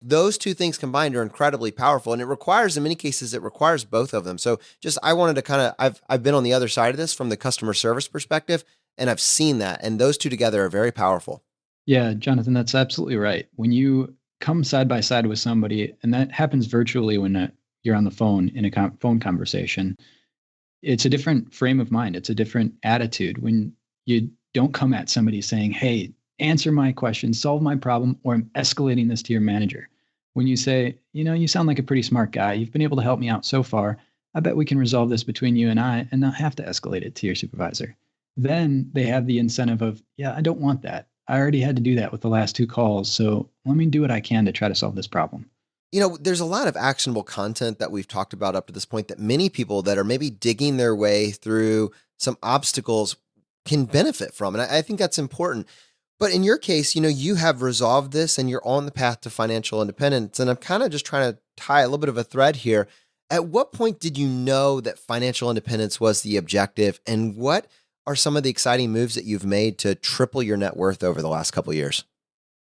those two things combined are incredibly powerful. And it requires, in many cases, it requires both of them. So I wanted to I've been on the other side of this from the customer service perspective, and I've seen that. And those two together are very powerful. Yeah, Jonathan, that's absolutely right. When you come side by side with somebody, and that happens virtually when you're on the phone in a phone conversation, it's a different frame of mind. It's a different attitude when you don't come at somebody saying, hey, answer my question, solve my problem, or I'm escalating this to your manager. When you say, you sound like a pretty smart guy. You've been able to help me out so far. I bet we can resolve this between you and I and not have to escalate it to your supervisor. Then they have the incentive of, yeah, I don't want that. I already had to do that with the last two calls. So let me do what I can to try to solve this problem. There's a lot of actionable content that we've talked about up to this point that many people that are maybe digging their way through some obstacles can benefit from. And I think that's important. But in your case, you have resolved this and you're on the path to financial independence. And I'm kind of just trying to tie a little bit of a thread here. At what point did you know that financial independence was the objective? And what are some of the exciting moves that you've made to triple your net worth over the last couple of years?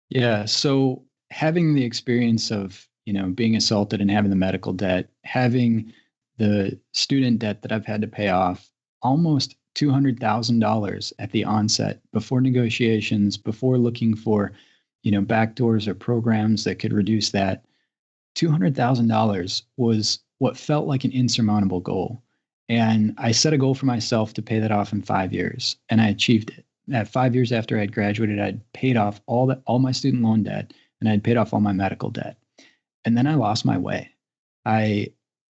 Yeah. So having the experience of, being assaulted and having the medical debt, having the student debt that I've had to pay off, almost $200,000 at the onset, before negotiations, before looking for, backdoors or programs that could reduce that. $200,000 was what felt like an insurmountable goal. And I set a goal for myself to pay that off in 5 years, and I achieved it. at 5 years after I'd graduated, I'd paid off all my student loan debt, and I'd paid off all my medical debt. And then I lost my way. I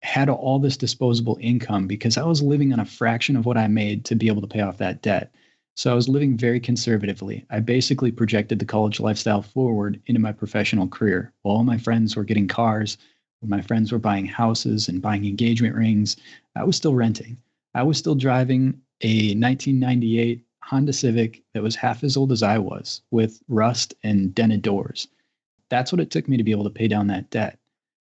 had all this disposable income because I was living on a fraction of what I made to be able to pay off that debt. So I was living very conservatively. I basically projected the college lifestyle forward into my professional career. While all my friends were getting cars, when my friends were buying houses and buying engagement rings, I was still renting. I was still driving a 1998 Honda Civic that was half as old as I was, with rust and dented doors. That's what it took me to be able to pay down that debt.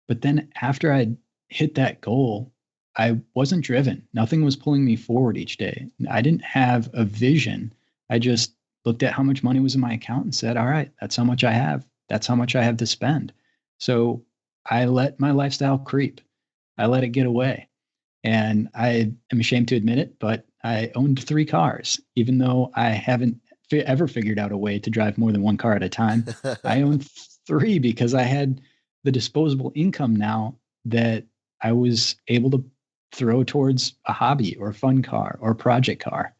But then after I'd hit that goal, I wasn't driven. Nothing was pulling me forward each day. I didn't have a vision. I just looked at how much money was in my account and said, all right, that's how much I have. That's how much I have to spend. So I let my lifestyle creep. I let it get away. And I am ashamed to admit it, but I owned 3 cars, even though I haven't ever figured out a way to drive more than 1 car at a time. I owned 3 because I had the disposable income now that I was able to throw towards a hobby or a fun car or a project car.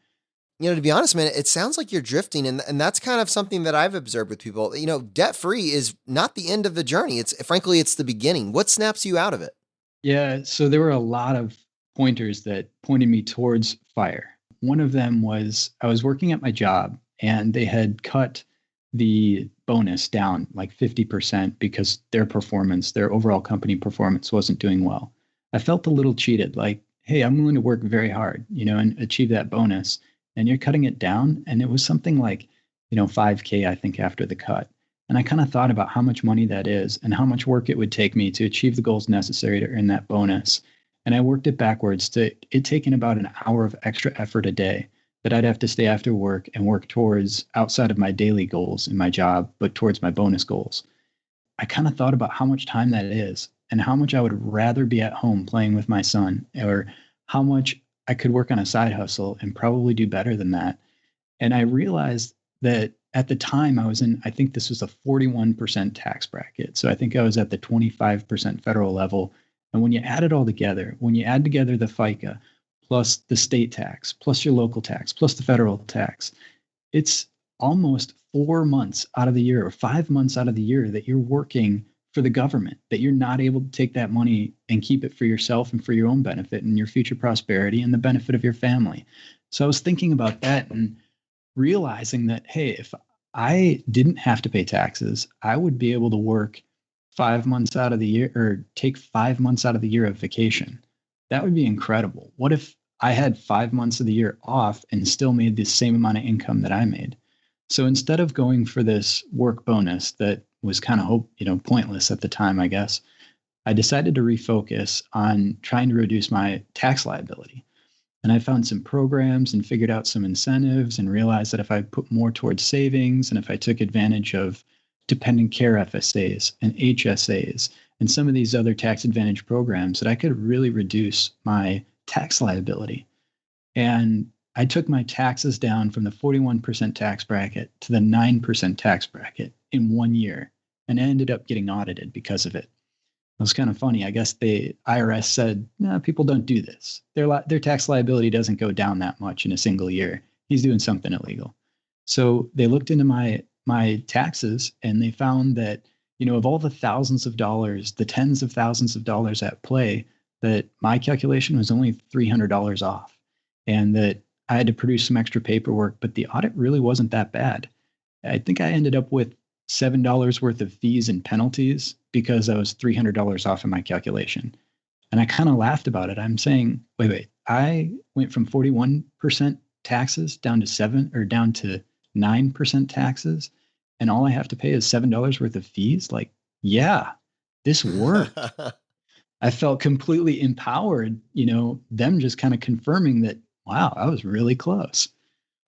To be honest, man, it sounds like you're drifting. And that's kind of something that I've observed with people. Debt free is not the end of the journey. Frankly, it's the beginning. What snaps you out of it? Yeah. So there were a lot of pointers that pointed me towards fire. One of them was I was working at my job and they had cut the bonus down like 50% because their overall company performance wasn't doing well. I felt a little cheated, like, hey, I'm willing to work very hard, and achieve that bonus. And you're cutting it down. And it was something like, $5K, I think, after the cut. And I kind of thought about how much money that is and how much work it would take me to achieve the goals necessary to earn that bonus. And I worked it backwards to it taking about an hour of extra effort a day that I'd have to stay after work and work towards outside of my daily goals in my job, but towards my bonus goals. I kind of thought about how much time that is and how much I would rather be at home playing with my son, or how much I could work on a side hustle and probably do better than that. And I realized that at the time I think this was a 41% tax bracket. So I think I was at the 25% federal level. And when you add it all together, when you add together the FICA, plus the state tax, plus your local tax, plus the federal tax, it's almost 4 months out of the year or 5 months out of the year that you're working for the government, that you're not able to take that money and keep it for yourself and for your own benefit and your future prosperity and the benefit of your family. So I was thinking about that and realizing that, hey, if I didn't have to pay taxes, I would be able to work 5 months out of the year, or take 5 months out of the year of vacation. That would be incredible. What if I had 5 months of the year off and still made the same amount of income that I made? So instead of going for this work bonus that was kind of, pointless at the time, I guess, I decided to refocus on trying to reduce my tax liability. And I found some programs and figured out some incentives and realized that if I put more towards savings and if I took advantage of dependent care FSAs and HSAs and some of these other tax advantage programs, that I could really reduce my tax liability. And I took my taxes down from the 41% tax bracket to the 9% tax bracket in 1 year. And I ended up getting audited because of it. It was kind of funny. I guess the IRS said, no, people don't do this. Their tax liability doesn't go down that much in a single year. He's doing something illegal. So they looked into my taxes and they found that, of all the thousands of dollars, the tens of thousands of dollars at play, that my calculation was only $300 off, and that I had to produce some extra paperwork, but the audit really wasn't that bad. I think I ended up with $7 worth of fees and penalties because I was $300 off in my calculation. And I kind of laughed about it. I'm saying, wait, I went from 41% taxes down to 9% taxes, and all I have to pay is $7 worth of fees? Like, yeah, this worked. I felt completely empowered, them just kind of confirming that, wow, I was really close.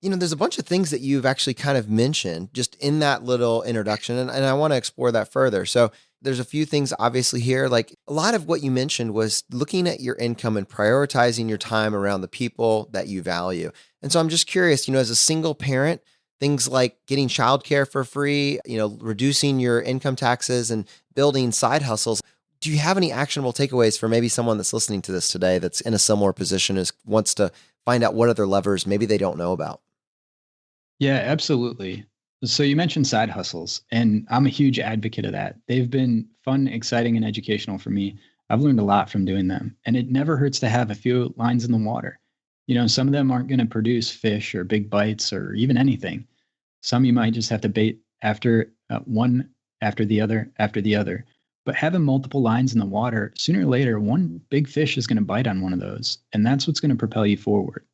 There's a bunch of things that you've actually kind of mentioned just in that little introduction, and I want to explore that further. So there's a few things obviously here. Like, a lot of what you mentioned was looking at your income and prioritizing your time around the people that you value. And so I'm just curious, as a single parent, things like getting childcare for free, reducing your income taxes and building side hustles. Do you have any actionable takeaways for maybe someone that's listening to this today that's in a similar position, wants to find out what other levers maybe they don't know about? Yeah, absolutely. So you mentioned side hustles, and I'm a huge advocate of that. They've been fun, exciting, and educational for me. I've learned a lot from doing them, and it never hurts to have a few lines in the water. Some of them aren't going to produce fish or big bites or even anything. Some you might just have to bait after one after the other. But having multiple lines in the water, sooner or later, one big fish is going to bite on one of those, and that's what's going to propel you forward.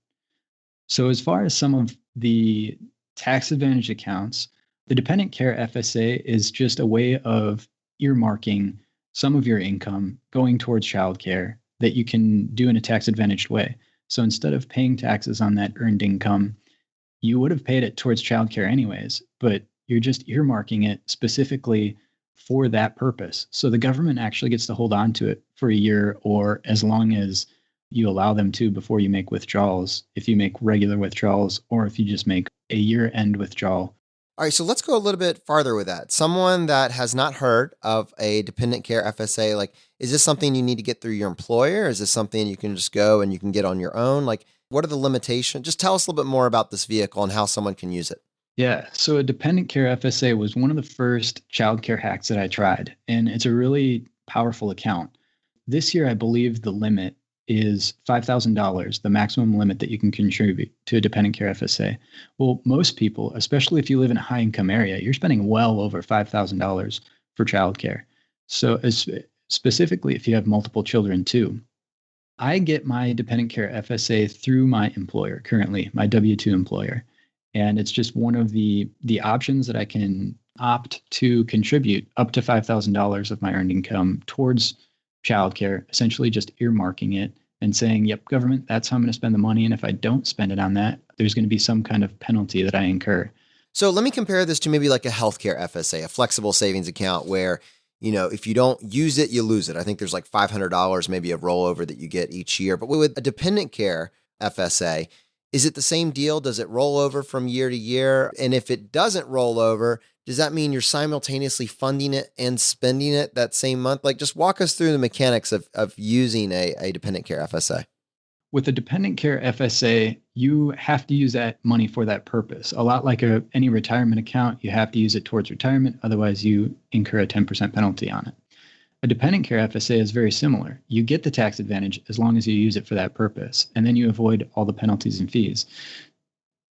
So, as far as some of the tax advantage accounts, the dependent care FSA is just a way of earmarking some of your income going towards childcare that you can do in a tax advantaged way. So, instead of paying taxes on that earned income, you would have paid it towards childcare anyways, but you're just earmarking it specifically for that purpose. So the government actually gets to hold on to it for a year or as long as you allow them to before you make withdrawals, if you make regular withdrawals, or if you just make a year end withdrawal. All right, so let's go a little bit farther with that. Someone that has not heard of a dependent care FSA, like, is this something you need to get through your employer? Is this something you can just go and you can get on your own? Like, what are the limitations? Just tell us a little bit more about this vehicle and how someone can use it. Yeah, so a dependent care FSA was one of the first childcare hacks that I tried, and it's a really powerful account. This year, I believe the limit is $5,000, the maximum limit that you can contribute to a dependent care FSA. Well, most people, especially if you live in a high income area, you're spending well over $5,000 for childcare. So, specifically, if you have multiple children too, I get my dependent care FSA through my employer currently, my W-2 employer. And it's just one of the options that I can opt to contribute up to $5,000 of my earned income towards childcare, essentially just earmarking it and saying, yep, government, that's how I'm going to spend the money. And if I don't spend it on that, there's going to be some kind of penalty that I incur. So let me compare this to maybe like a healthcare FSA, a flexible savings account where, if you don't use it, you lose it. I think there's like $500, maybe a rollover that you get each year. But with a dependent care FSA, is it the same deal? Does it roll over from year to year? And if it doesn't roll over, does that mean you're simultaneously funding it and spending it that same month? Like, just walk us through the mechanics of using a dependent care FSA. With a dependent care FSA, you have to use that money for that purpose. A lot like any retirement account, you have to use it towards retirement. Otherwise, you incur a 10% penalty on it. A dependent care FSA is very similar. You get the tax advantage as long as you use it for that purpose, and then you avoid all the penalties and fees.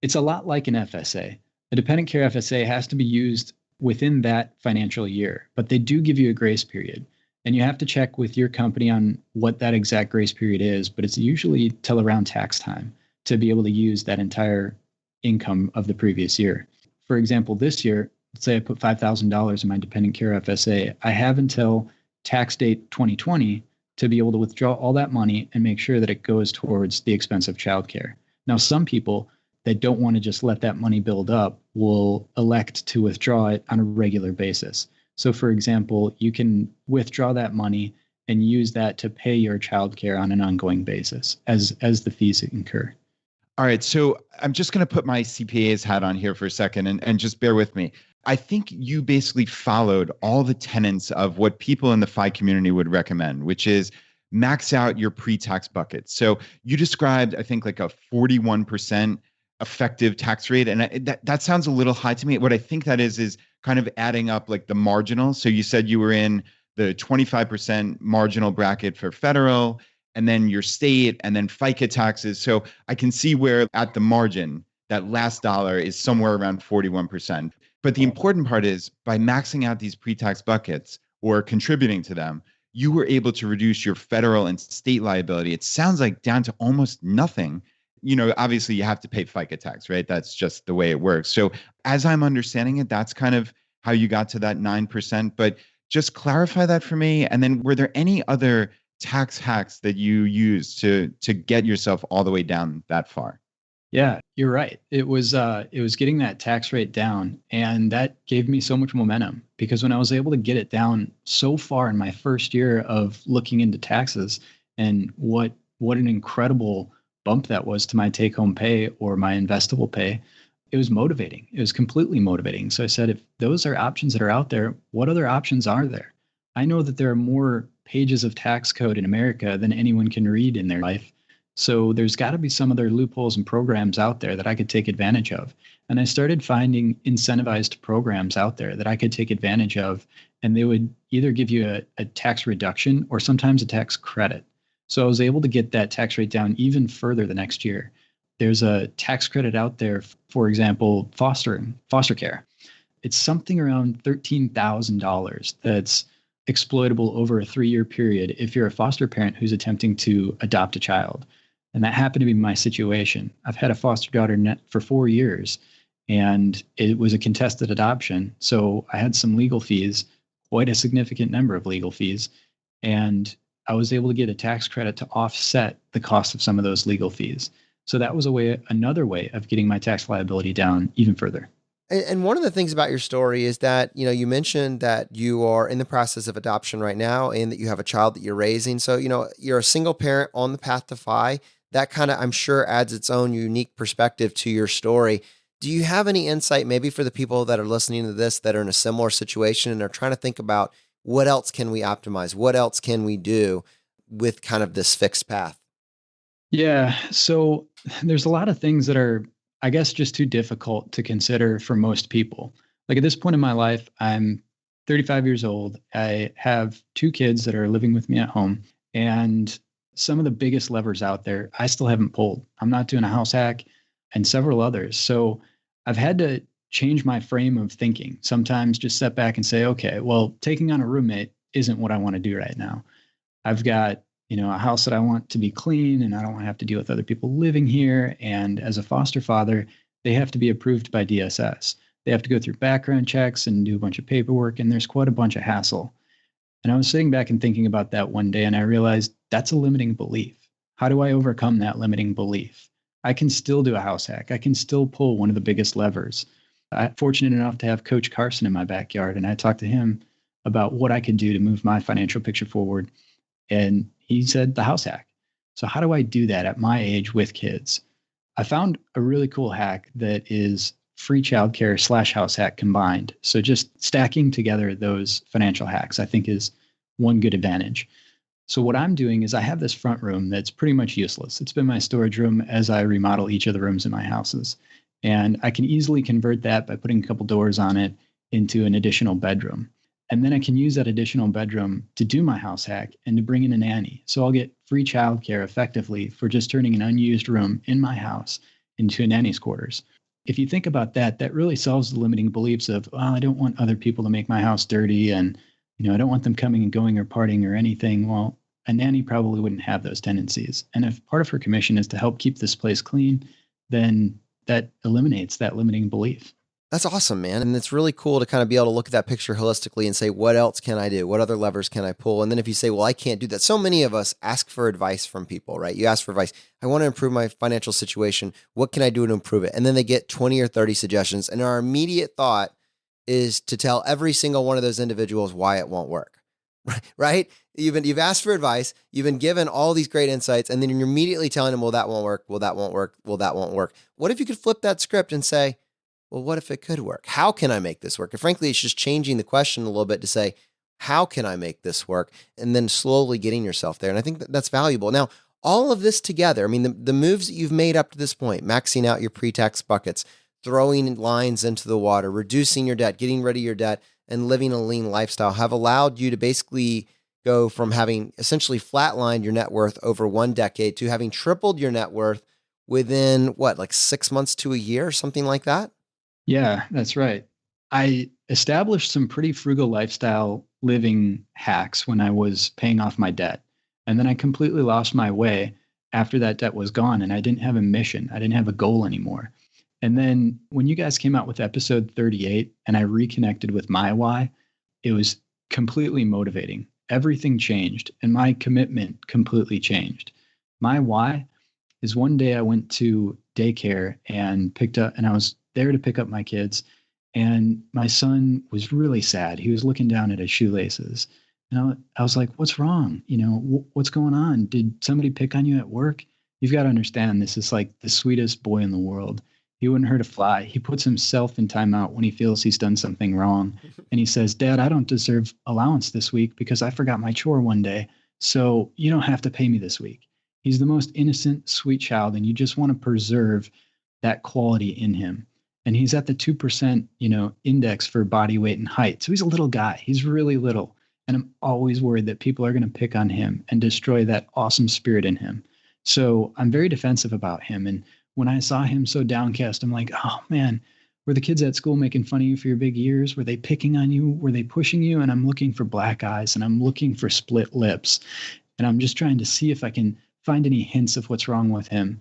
It's a lot like an FSA. A dependent care FSA has to be used within that financial year, but they do give you a grace period. And you have to check with your company on what that exact grace period is, but it's usually till around tax time to be able to use that entire income of the previous year. For example, this year, let's say I put $5,000 in my dependent care FSA. I have until tax date 2020 to be able to withdraw all that money and make sure that it goes towards the expense of childcare. Now, some people that don't want to just let that money build up will elect to withdraw it on a regular basis. So, for example, you can withdraw that money and use that to pay your childcare on an ongoing basis as the fees incur. All right. So I'm just going to put my CPA's hat on here for a second and just bear with me. I think you basically followed all the tenets of what people in the FI community would recommend, which is max out your pre-tax buckets. So you described, I think, like a 41% effective tax rate. And that sounds a little high to me. What I think that is kind of adding up like the marginal. So you said you were in the 25% marginal bracket for federal, and then your state, and then FICA taxes. So I can see where at the margin, that last dollar is somewhere around 41%. But the important part is by maxing out these pre-tax buckets or contributing to them, you were able to reduce your federal and state liability. It sounds like down to almost nothing. Obviously you have to pay FICA tax, right? That's just the way it works. So as I'm understanding it, that's kind of how you got to that 9%. But just clarify that for me. And then were there any other tax hacks that you used to get yourself all the way down that far? Yeah, you're right. It was getting that tax rate down, and that gave me so much momentum because when I was able to get it down so far in my first year of looking into taxes and what an incredible bump that was to my take-home pay or my investable pay, it was motivating. It was completely motivating. So I said, if those are options that are out there, what other options are there? I know that there are more pages of tax code in America than anyone can read in their life. So there's got to be some other loopholes and programs out there that I could take advantage of. And I started finding incentivized programs out there that I could take advantage of. And they would either give you a tax reduction or sometimes a tax credit. So I was able to get that tax rate down even further the next year. There's a tax credit out there, for example, foster care. It's something around $13,000 that's exploitable over a 3-year period if you're a foster parent who's attempting to adopt a child. And that happened to be my situation. I've had a foster daughter for 4 years, and it was a contested adoption. So I had some legal fees, quite a significant number of legal fees, and I was able to get a tax credit to offset the cost of some of those legal fees. So that was another way of getting my tax liability down even further. And one of the things about your story is that, you mentioned that you are in the process of adoption right now and that you have a child that you're raising. So, you're a single parent on the path to FI. That kind of, I'm sure, adds its own unique perspective to your story. Do you have any insight maybe for the people that are listening to this that are in a similar situation and are trying to think about what else can we optimize? What else can we do with kind of this fixed path? Yeah. So there's a lot of things that are, I guess, just too difficult to consider for most people. Like at this point in my life, I'm 35 years old. I have 2 kids that are living with me at home. And some of the biggest levers out there, I still haven't pulled. I'm not doing a house hack and several others. So I've had to change my frame of thinking. Sometimes just step back and say, okay, well, taking on a roommate isn't what I want to do right now. I've got a house that I want to be clean and I don't want to have to deal with other people living here. And as a foster father, they have to be approved by DSS. They have to go through background checks and do a bunch of paperwork, and there's quite a bunch of hassle. And I was sitting back and thinking about that one day, and I realized that's a limiting belief. How do I overcome that limiting belief? I can still do a house hack. I can still pull one of the biggest levers. I'm fortunate enough to have Coach Carson in my backyard, and I talked to him about what I could do to move my financial picture forward. And he said the house hack. So how do I do that at my age with kids? I found a really cool hack that is free childcare / house hack combined. So just stacking together those financial hacks, I think, is one good advantage. So what I'm doing is I have this front room that's pretty much useless. It's been my storage room as I remodel each of the rooms in my houses. And I can easily convert that by putting a couple doors on it into an additional bedroom. And then I can use that additional bedroom to do my house hack and to bring in a nanny. So I'll get free childcare effectively for just turning an unused room in my house into a nanny's quarters. If you think about that, that really solves the limiting beliefs of, well, I don't want other people to make my house dirty and, I don't want them coming and going or partying or anything. Well, a nanny probably wouldn't have those tendencies. And if part of her commission is to help keep this place clean, then that eliminates that limiting belief. That's awesome, man. And it's really cool to kind of be able to look at that picture holistically and say, what else can I do? What other levers can I pull? And then if you say, well, I can't do that. So many of us ask for advice from people, right? You ask for advice. I want to improve my financial situation. What can I do to improve it? And then they get 20 or 30 suggestions. And our immediate thought is to tell every single one of those individuals why it won't work, right? You've asked for advice. You've been given all these great insights. And then you're immediately telling them, well, that won't work. Well, that won't work. Well, that won't work. What if you could flip that script and say, well, what if it could work? How can I make this work? And frankly, it's just changing the question a little bit to say, how can I make this work? And then slowly getting yourself there. And I think that's valuable. Now, all of this together, I mean, the moves that you've made up to this point, maxing out your pre-tax buckets, throwing lines into the water, reducing your debt, getting rid of your debt, and living a lean lifestyle have allowed you to basically go from having essentially flatlined your net worth over 1 decade to having tripled your net worth within like 6 months to a year, something like that? Yeah, that's right. I established some pretty frugal lifestyle living hacks when I was paying off my debt. And then I completely lost my way after that debt was gone and I didn't have a mission. I didn't have a goal anymore. And then when you guys came out with episode 38 and I reconnected with my why, it was completely motivating. Everything changed and my commitment completely changed. My why is one day I went to daycare and I was there to pick up my kids. And my son was really sad. He was looking down at his shoelaces. And I was like, what's wrong? What's going on? Did somebody pick on you at work? You've got to understand, this is like the sweetest boy in the world. He wouldn't hurt a fly. He puts himself in timeout when he feels he's done something wrong. And he says, Dad, I don't deserve allowance this week because I forgot my chore one day. So you don't have to pay me this week. He's the most innocent, sweet child, and you just want to preserve that quality in him. And he's at the 2%, index for body weight and height. So he's a little guy. He's really little. And I'm always worried that people are going to pick on him and destroy that awesome spirit in him. So I'm very defensive about him. And when I saw him so downcast, I'm like, oh man, were the kids at school making fun of you for your big ears? Were they picking on you? Were they pushing you? And I'm looking for black eyes and I'm looking for split lips. And I'm just trying to see if I can find any hints of what's wrong with him.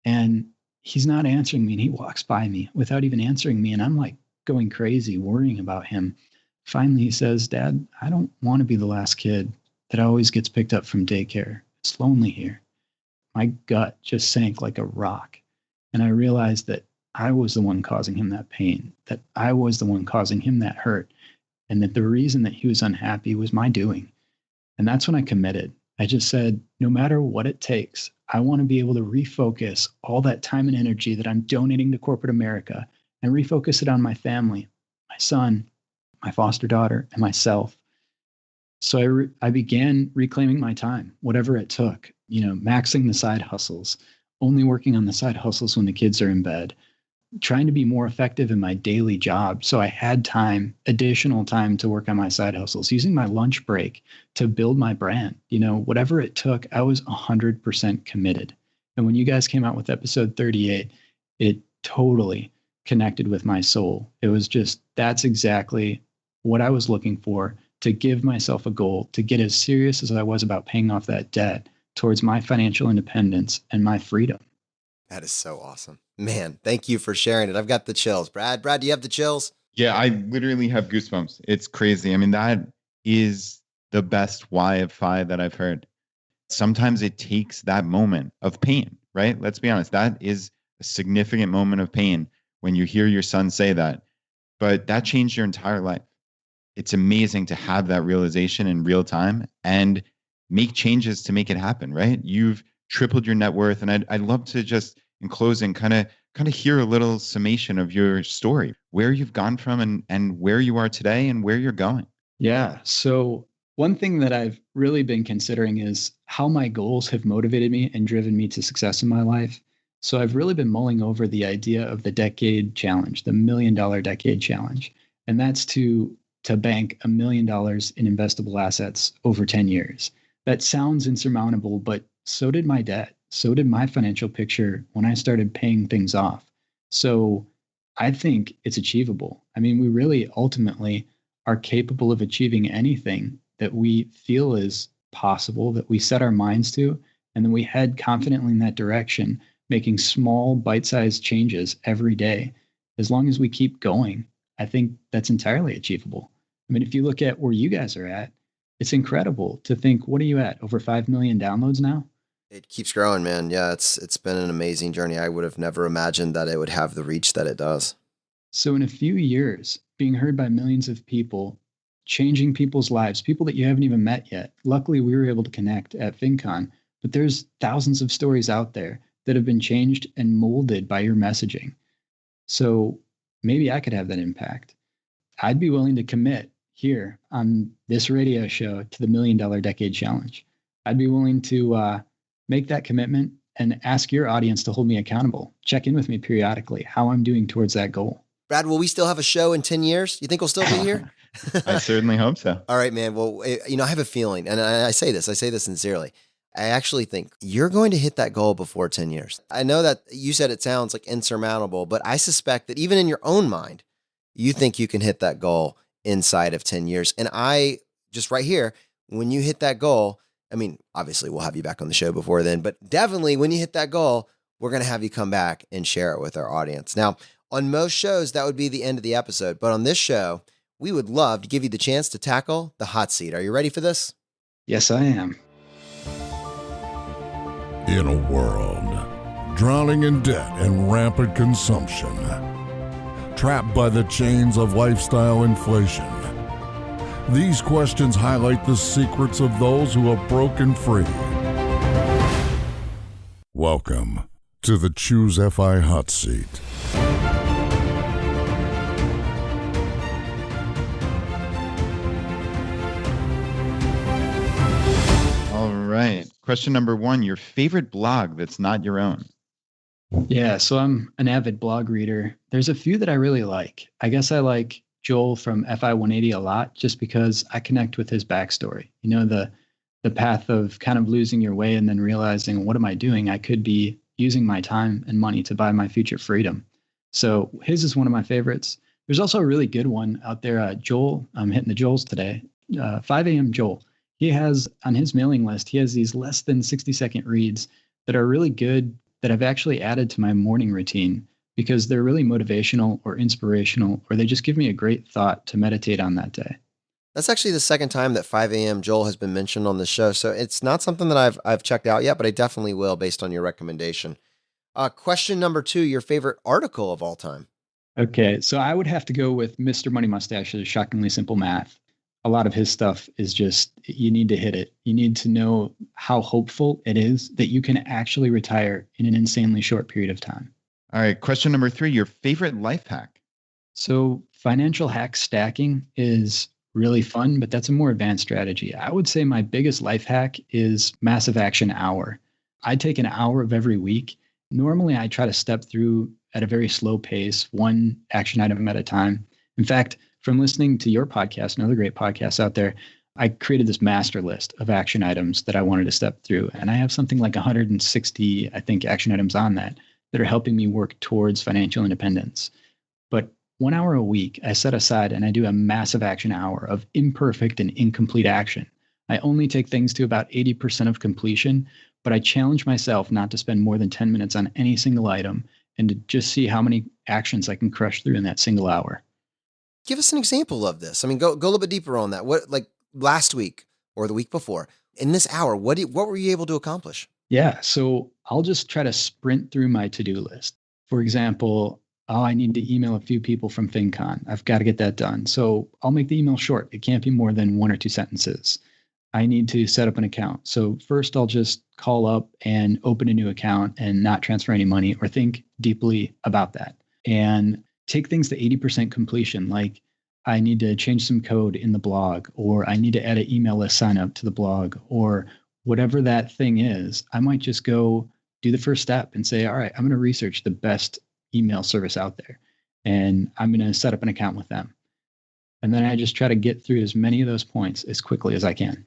And he's not answering me. And he walks by me without even answering me. And I'm like going crazy, worrying about him. Finally, he says, Dad, I don't want to be the last kid that always gets picked up from daycare. It's lonely here. My gut just sank like a rock. And I realized that I was the one causing him that pain, that I was the one causing him that hurt, and that the reason that he was unhappy was my doing. And that's when I committed. I just said, no matter what it takes, I want to be able to refocus all that time and energy that I'm donating to corporate America and refocus it on my family, my son, my foster daughter, and myself. So I began reclaiming my time, whatever it took, maxing the side hustles, only working on the side hustles when the kids are in bed, trying to be more effective in my daily job. So I had time, additional time to work on my side hustles, using my lunch break to build my brand. Whatever it took, I was 100% committed. And when you guys came out with episode 38, it totally connected with my soul. It was just, that's exactly what I was looking for, to give myself a goal, to get as serious as I was about paying off that debt towards my financial independence and my freedom. That is so awesome. Man, thank you for sharing it. I've got the chills. Brad, do you have the chills? Yeah, I literally have goosebumps. It's crazy. I mean, that is the best why of Phi that I've heard. Sometimes it takes that moment of pain, right? Let's be honest. That is a significant moment of pain when you hear your son say that. But that changed your entire life. It's amazing to have that realization in real time and make changes to make it happen, right? You've tripled your net worth. And I'd love to just, in closing, kind of hear a little summation of your story, where you've gone from and where you are today and where you're going. Yeah. So one thing that I've really been considering is how my goals have motivated me and driven me to success in my life. So I've really been mulling over the idea of the decade challenge, the $1 million decade challenge. And that's to bank $1 million in investable assets over 10 years. That sounds insurmountable, but so did my debt. So did my financial picture when I started paying things off. So I think it's achievable. I mean, we really ultimately are capable of achieving anything that we feel is possible, that we set our minds to, and then we head confidently in that direction, making small bite-sized changes every day. As long as we keep going, I think that's entirely achievable. I mean, if you look at where you guys are at, it's incredible to think, what are you at? Over 5 million downloads now? It keeps growing, man. Yeah, it's been an amazing journey. I would have never imagined that it would have the reach that it does. So in a few years, being heard by millions of people, changing people's lives, people that you haven't even met yet. Luckily, we were able to connect at FinCon, but there's thousands of stories out there that have been changed and molded by your messaging. So maybe I could have that impact. I'd be willing to commit here on this radio show to the $1 million decade challenge. I'd be willing to make that commitment and ask your audience to hold me accountable. Check in with me periodically, how I'm doing towards that goal. Brad, will we still have a show in 10 years? You think we'll still be here? I certainly hope so. All right, man. Well, I have a feeling, and I say this sincerely. I actually think you're going to hit that goal before 10 years. I know that you said it sounds like insurmountable, but I suspect that even in your own mind, you think you can hit that goal inside of 10 years. And I just right here, when you hit that goal, I mean, obviously we'll have you back on the show before then, but definitely when you hit that goal, we're going to have you come back and share it with our audience. Now, on most shows, that would be the end of the episode. But on this show, we would love to give you the chance to tackle the hot seat. Are you ready for this? Yes, I am. In a world drowning in debt and rampant consumption, trapped by the chains of lifestyle inflation, these questions highlight the secrets of those who have broken free. Welcome to the Choose FI Hot Seat. All right. Question number 1, your favorite blog that's not your own. Yeah, so I'm an avid blog reader. There's a few that I really like. I guess I like Joel from FI 180 a lot just because I connect with his backstory. You know, the path of kind of losing your way and then realizing, what am I doing? I could be using my time and money to buy my future freedom. So his is one of my favorites. There's also a really good one out there, Joel. I'm hitting the Joels today. 5 a.m. Joel. He has on his mailing list, he has these less than 60-second reads that are really good that I've actually added to my morning routine because they're really motivational or inspirational, or they just give me a great thought to meditate on that day. That's actually the second time that 5 a.m. Joel has been mentioned on the show. So it's not something that I've checked out yet, but I definitely will based on your recommendation. Question number 2, your favorite article of all time. Okay, so I would have to go with Mr. Money Mustache's Shockingly Simple Math. A lot of his stuff is just, you need to hit it. You need to know how hopeful it is that you can actually retire in an insanely short period of time. All right. Question number 3, your favorite life hack. So financial hack stacking is really fun, but that's a more advanced strategy. I would say my biggest life hack is massive action hour. I take an hour of every week. Normally, I try to step through at a very slow pace, one action item at a time. In fact, from listening to your podcast and other great podcasts out there, I created this master list of action items that I wanted to step through. And I have something like 160, I think, action items on that are helping me work towards financial independence. But 1 hour a week, I set aside and I do a massive action hour of imperfect and incomplete action. I only take things to about 80% of completion, but I challenge myself not to spend more than 10 minutes on any single item and to just see how many actions I can crush through in that single hour. Give us an example of this. I mean, go a little bit deeper on that. What, like last week or the week before, in this hour, what were you able to accomplish? Yeah, so I'll just try to sprint through my to-do list. For example, I need to email a few people from FinCon. I've got to get that done. So I'll make the email short. It can't be more than 1 or 2 sentences. I need to set up an account. So first I'll just call up and open a new account and not transfer any money or think deeply about that and take things to 80% completion. Like I need to change some code in the blog, or I need to add an email list sign up to the blog, or whatever that thing is. I might just go do the first step and say, all right, I'm going to research the best email service out there and I'm going to set up an account with them. And then I just try to get through as many of those points as quickly as I can.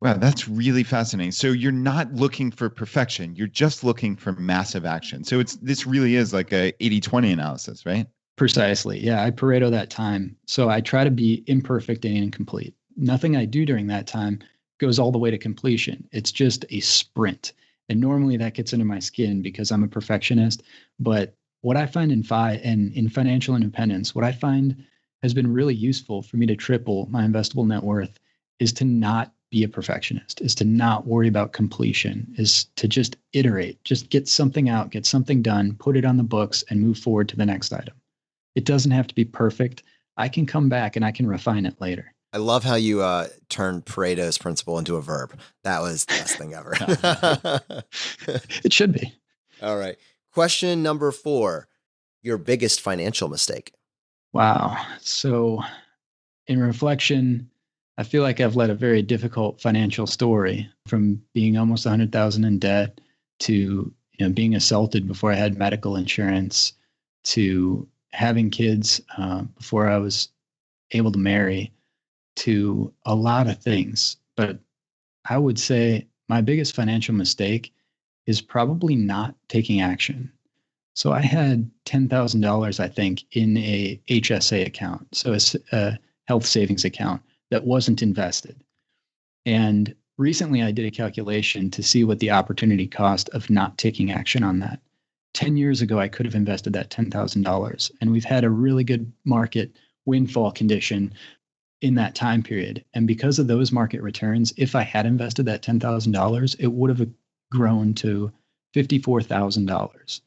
Wow, that's really fascinating. So you're not looking for perfection. You're just looking for massive action. So this really is like a 80-20 analysis, right? Precisely. Yeah, I Pareto that time. So I try to be imperfect and incomplete. Nothing I do during that time goes all the way to completion. It's just a sprint. And normally that gets under my skin because I'm a perfectionist. But what I find in financial independence, what I find has been really useful for me to triple my investable net worth is to not be a perfectionist, is to not worry about completion, is to just iterate, just get something out, get something done, put it on the books and move forward to the next item. It doesn't have to be perfect. I can come back and I can refine it later. I love how you turned Pareto's principle into a verb. That was the best thing ever. It should be. All right. Question number 4, your biggest financial mistake. Wow. So in reflection, I feel like I've led a very difficult financial story, from being almost 100,000 in debt to being assaulted before I had medical insurance, to having kids before I was able to marry, to a lot of things. But I would say my biggest financial mistake is probably not taking action. So I had $10,000, I think, in a HSA account. So it's a health savings account that wasn't invested. And recently I did a calculation to see what the opportunity cost of not taking action on that. 10 years ago, I could have invested that $10,000. And we've had a really good market windfall condition in that time period. And because of those market returns, if I had invested that $10,000, it would have grown to $54,000,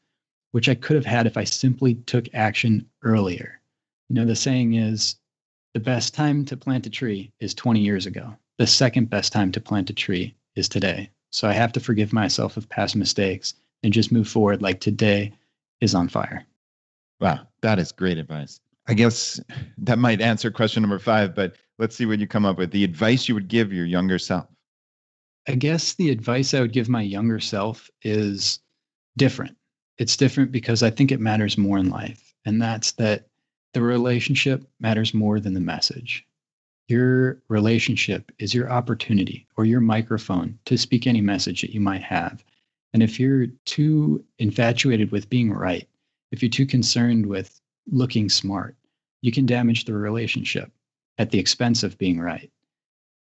which I could have had if I simply took action earlier. The saying is, the best time to plant a tree is 20 years ago. The second best time to plant a tree is today. So I have to forgive myself of past mistakes and just move forward like today is on fire. Wow, that is great advice. I guess that might answer question number 5, but let's see what you come up with. The advice you would give your younger self. I guess the advice I would give my younger self is different. It's different because I think it matters more in life. And that's that the relationship matters more than the message. Your relationship is your opportunity or your microphone to speak any message that you might have. And if you're too infatuated with being right, if you're too concerned with looking smart, you can damage the relationship at the expense of being right.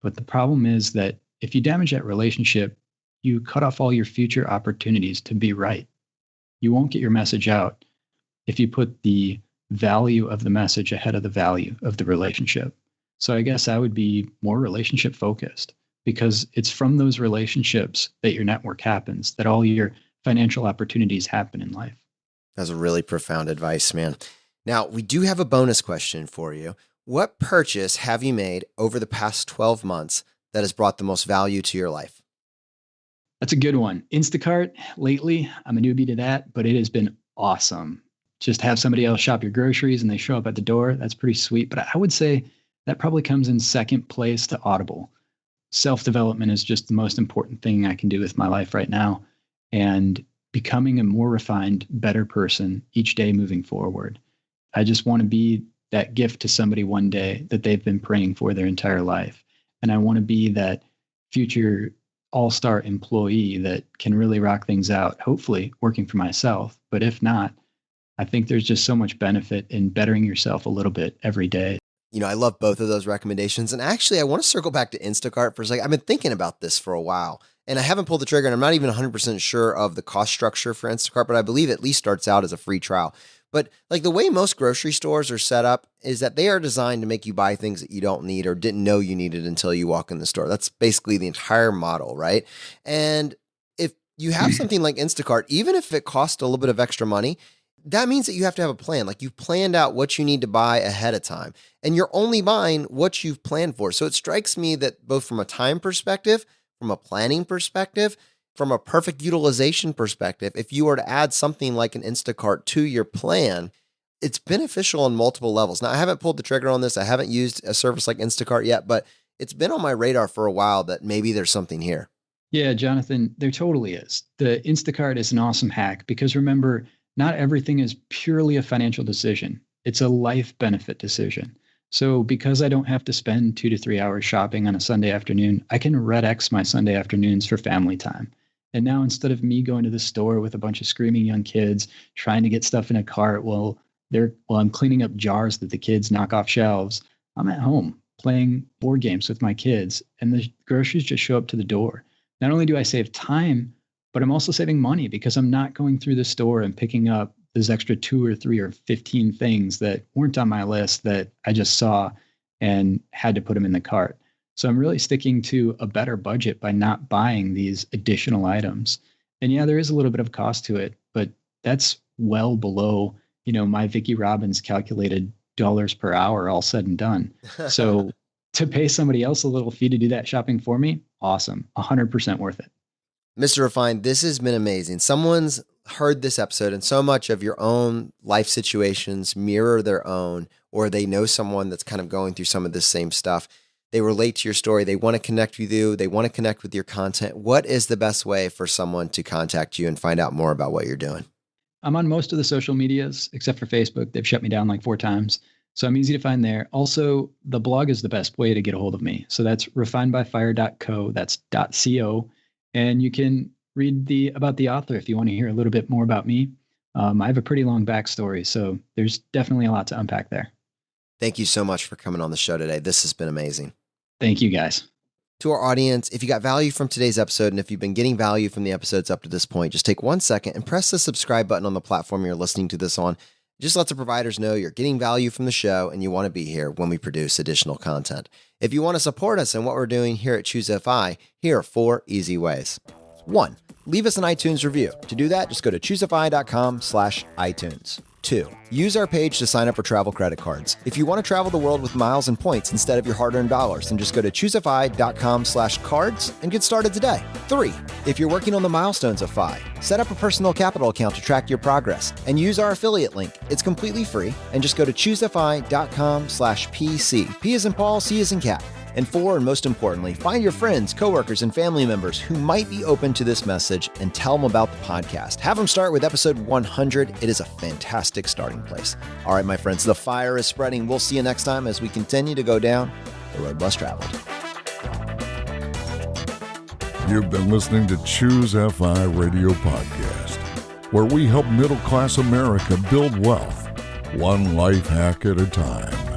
But the problem is that if you damage that relationship, you cut off all your future opportunities to be right. You won't get your message out if you put the value of the message ahead of the value of the relationship. So I guess I would be more relationship focused, because it's from those relationships that your network happens, that all your financial opportunities happen in life. That's a really profound advice, man. Now, we do have a bonus question for you. What purchase have you made over the past 12 months that has brought the most value to your life? That's a good one. Instacart, lately, I'm a newbie to that, but it has been awesome. Just have somebody else shop your groceries and they show up at the door. That's pretty sweet. But I would say that probably comes in second place to Audible. Self-development is just the most important thing I can do with my life right now. And becoming a more refined, better person each day moving forward. I just want to be that gift to somebody one day that they've been praying for their entire life. And I want to be that future all-star employee that can really rock things out, hopefully working for myself. But if not, I think there's just so much benefit in bettering yourself a little bit every day. You know, I love both of those recommendations. And actually, I want to circle back to Instacart for a second. I've been thinking about this for a while, and I haven't pulled the trigger, and I'm not even 100% sure of the cost structure for Instacart, but I believe it at least starts out as a free trial. But like the way most grocery stores are set up is that they are designed to make you buy things that you don't need or didn't know you needed until you walk in the store. That's basically the entire model, right? And if you have something like Instacart, even if it costs a little bit of extra money, that means that you have to have a plan. Like you've planned out what you need to buy ahead of time, and you're only buying what you've planned for. So it strikes me that both from a time perspective, from a planning perspective, from a perfect utilization perspective, if you were to add something like an Instacart to your plan, it's beneficial on multiple levels. Now, I haven't pulled the trigger on this. I haven't used a service like Instacart yet, but it's been on my radar for a while that maybe there's something here. Yeah, Jonathan, there totally is. The Instacart is an awesome hack because remember, not everything is purely a financial decision. It's a life benefit decision. So because I don't have to spend 2 to 3 hours shopping on a Sunday afternoon, I can red X my Sunday afternoons for family time. And now instead of me going to the store with a bunch of screaming young kids trying to get stuff in a cart while I'm cleaning up jars that the kids knock off shelves, I'm at home playing board games with my kids, and the groceries just show up to the door. Not only do I save time, but I'm also saving money because I'm not going through the store and picking up those extra 2 or 3 or 15 things that weren't on my list that I just saw and had to put them in the cart. So I'm really sticking to a better budget by not buying these additional items. And yeah, there is a little bit of cost to it, but that's well below, my Vicki Robbins calculated dollars per hour all said and done. So to pay somebody else a little fee to do that shopping for me, awesome. 100% worth it. Mr. Refined, this has been amazing. Someone's heard this episode and so much of your own life situations mirror their own, or they know someone that's kind of going through some of this same stuff. They relate to your story. They want to connect with you. They want to connect with your content. What is the best way for someone to contact you and find out more about what you're doing? I'm on most of the social medias, except for Facebook. They've shut me down like 4 times. So I'm easy to find there. Also, the blog is the best way to get a hold of me. So that's refinedbyfire.co. That's .co. And you can read about the author if you want to hear a little bit more about me. I have a pretty long backstory, so there's definitely a lot to unpack there. Thank you so much for coming on the show today. This has been amazing. Thank you, guys. To our audience, if you got value from today's episode, and if you've been getting value from the episodes up to this point, just take 1 second and press the subscribe button on the platform you're listening to this on. It just lets the providers know you're getting value from the show and you want to be here when we produce additional content. If you want to support us in what we're doing here at ChooseFI, here are 4 easy ways. 1, leave us an iTunes review. To do that, just go to choosefi.com/iTunes. 2, use our page to sign up for travel credit cards. If you want to travel the world with miles and points instead of your hard-earned dollars, then just go to choosefi.com/cards and get started today. 3, if you're working on the milestones of FI, set up a personal capital account to track your progress and use our affiliate link. It's completely free, and just go to choosefi.com/PC. P as in Paul, C as in cat. And 4, and most importantly, find your friends, coworkers, and family members who might be open to this message and tell them about the podcast. Have them start with episode 100. It is a fantastic starting place. All right, my friends, the fire is spreading. We'll see you next time as we continue to go down the road less traveled. You've been listening to Choose FI Radio Podcast, where we help middle-class America build wealth, one life hack at a time.